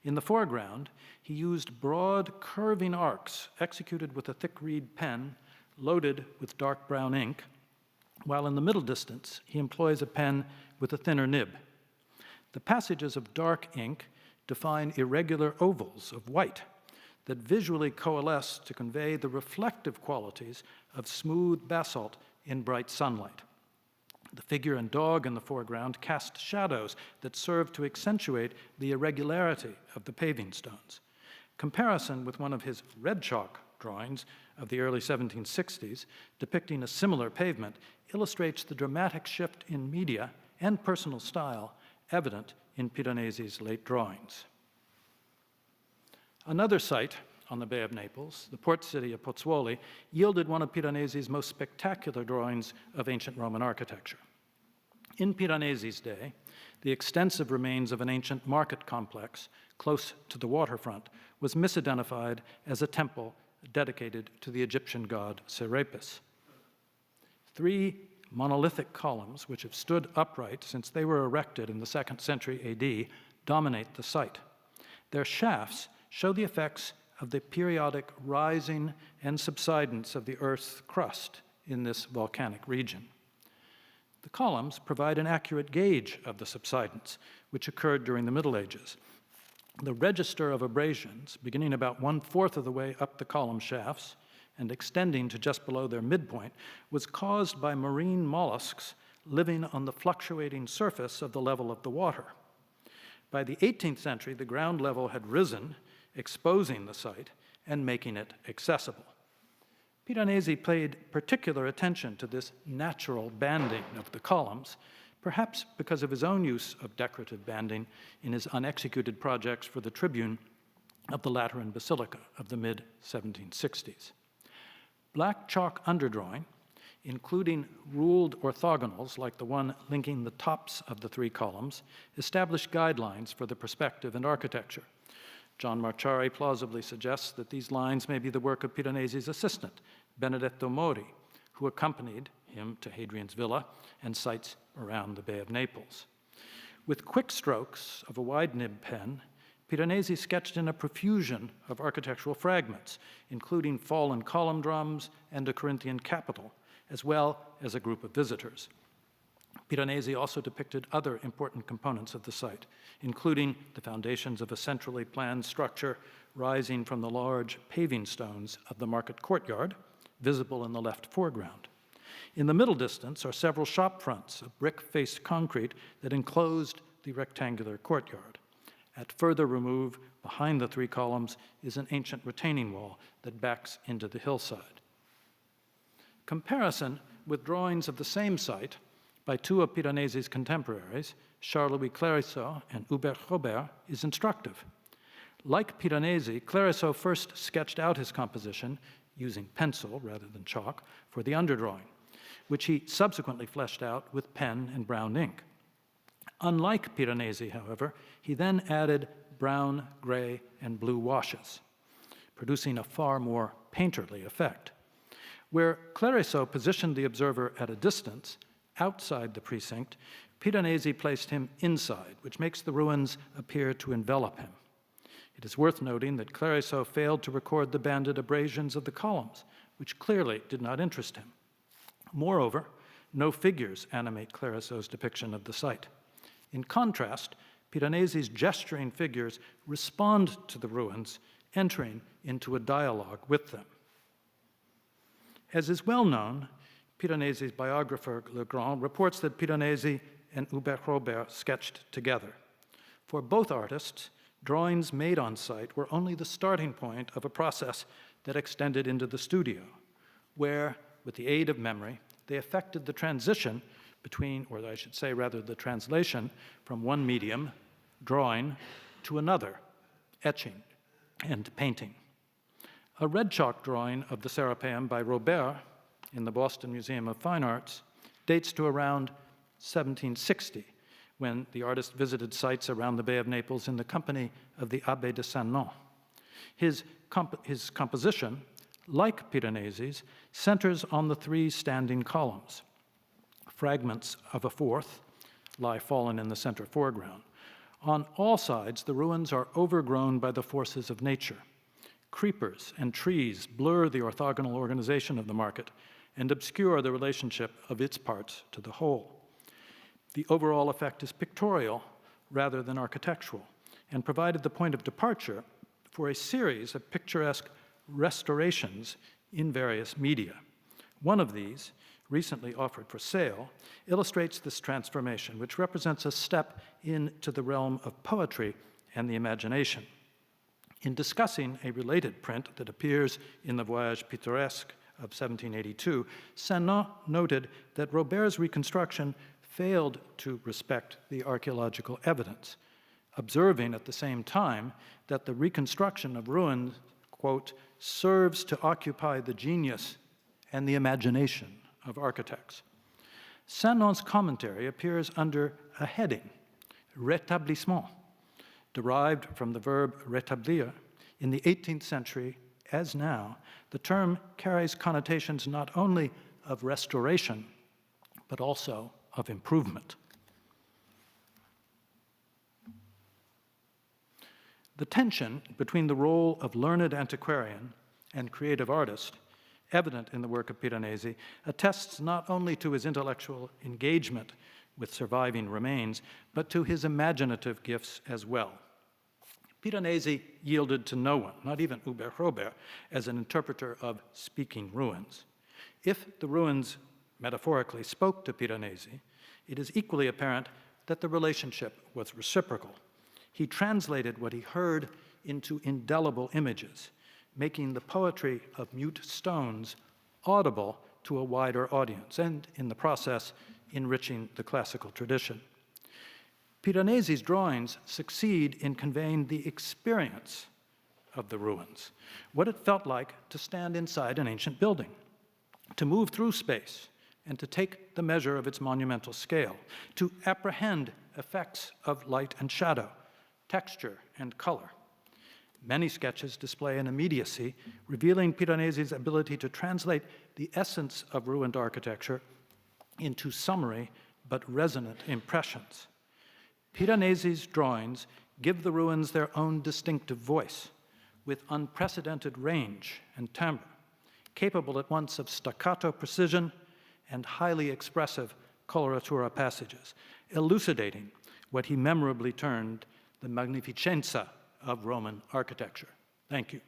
Speaker 4: In the foreground, he used broad, curving arcs executed with a thick reed pen loaded with dark brown ink, while in the middle distance, he employs a pen with a thinner nib. The passages of dark ink define irregular ovals of white that visually coalesce to convey the reflective qualities of smooth basalt in bright sunlight. The figure and dog in the foreground cast shadows that serve to accentuate the irregularity of the paving stones. Comparison with one of his red chalk drawings of the early 1760s, depicting a similar pavement, illustrates the dramatic shift in media and personal style evident in Piranesi's late drawings. Another site on the Bay of Naples, the port city of Pozzuoli, yielded one of Piranesi's most spectacular drawings of ancient Roman architecture. In Piranesi's day, the extensive remains of an ancient market complex close to the waterfront was misidentified as a temple dedicated to the Egyptian god Serapis. 3 monolithic columns, which have stood upright since they were erected in the 2nd century AD, dominate the site. Their shafts show the effects of the periodic rising and subsidence of the Earth's crust in this volcanic region. The columns provide an accurate gauge of the subsidence, which occurred during the Middle Ages. The register of abrasions, beginning about 1/4 of the way up the column shafts and extending to just below their midpoint, was caused by marine mollusks living on the fluctuating surface of the level of the water. By the 18th century, the ground level had risen, exposing the site and making it accessible. Piranesi paid particular attention to this natural banding of the columns, perhaps because of his own use of decorative banding in his unexecuted projects for the tribune of the Lateran Basilica of the mid-1760s. Black chalk underdrawing, including ruled orthogonals like the one linking the tops of the three columns, established guidelines for the perspective and architecture. John Marciari plausibly suggests that these lines may be the work of Piranesi's assistant, Benedetto Mori, who accompanied him to Hadrian's villa and sites around the Bay of Naples. With quick strokes of a wide-nib pen, Piranesi sketched in a profusion of architectural fragments, including fallen column drums and a Corinthian capital, as well as a group of visitors. Piranesi also depicted other important components of the site, including the foundations of a centrally planned structure rising from the large paving stones of the market courtyard, visible in the left foreground. In the middle distance are several shop fronts of brick-faced concrete that enclosed the rectangular courtyard. At further remove, behind the three columns, is an ancient retaining wall that backs into the hillside. Comparison with drawings of the same site by two of Piranesi's contemporaries, Charles-Louis Clérisseau and Hubert Robert, is instructive. Like Piranesi, Clérisseau first sketched out his composition using pencil rather than chalk for the underdrawing, which he subsequently fleshed out with pen and brown ink. Unlike Piranesi, however, he then added brown, gray, and blue washes, producing a far more painterly effect. Where Clérisseau positioned the observer at a distance, outside the precinct, Piranesi placed him inside, which makes the ruins appear to envelop him. It is worth noting that Clérisseau failed to record the banded abrasions of the columns, which clearly did not interest him. Moreover, no figures animate Clérisseau's depiction of the site. In contrast, Piranesi's gesturing figures respond to the ruins, entering into a dialogue with them. As is well known, Piranesi's biographer Legrand reports that Piranesi and Hubert Robert sketched together. For both artists, drawings made on site were only the starting point of a process that extended into the studio, where, with the aid of memory, they effected the transition between, or I should say rather the translation, from one medium, drawing, to another, etching and painting. A red chalk drawing of the Serapeum by Robert in the Boston Museum of Fine Arts dates to around 1760, when the artist visited sites around the Bay of Naples in the company of the Abbé de Saint-Nom. His composition, like Piranesi's, centers on the three standing columns. Fragments of a fourth lie fallen in the center foreground. On all sides, the ruins are overgrown by the forces of nature. Creepers and trees blur the orthogonal organization of the market and obscure the relationship of its parts to the whole. The overall effect is pictorial rather than architectural, and provided the point of departure for a series of picturesque restorations in various media. One of these, recently offered for sale, illustrates this transformation, which represents a step into the realm of poetry and the imagination. In discussing a related print that appears in the Voyage Pittoresque of 1782, Saint-Nom noted that Robert's reconstruction failed to respect the archaeological evidence, observing at the same time that the reconstruction of ruins, quote, serves to occupy the genius and the imagination of architects. Saint-Nom's commentary appears under a heading, rétablissement, derived from the verb rétablir. In the 18th century, as now, the term carries connotations not only of restoration, but also of improvement. The tension between the role of learned antiquarian and creative artist evident in the work of Piranesi, attests not only to his intellectual engagement with surviving remains, but to his imaginative gifts as well. Piranesi yielded to no one, not even Hubert Robert, as an interpreter of speaking ruins. If the ruins metaphorically spoke to Piranesi, it is equally apparent that the relationship was reciprocal. He translated what he heard into indelible images, making the poetry of mute stones audible to a wider audience, and in the process, enriching the classical tradition. Piranesi's drawings succeed in conveying the experience of the ruins, what it felt like to stand inside an ancient building, to move through space, and to take the measure of its monumental scale, to apprehend effects of light and shadow, texture and color. Many sketches display an immediacy, revealing Piranesi's ability to translate the essence of ruined architecture into summary but resonant impressions. Piranesi's drawings give the ruins their own distinctive voice, with unprecedented range and timbre, capable at once of staccato precision and highly expressive coloratura passages, elucidating what he memorably termed the magnificenza of Roman architecture. Thank you.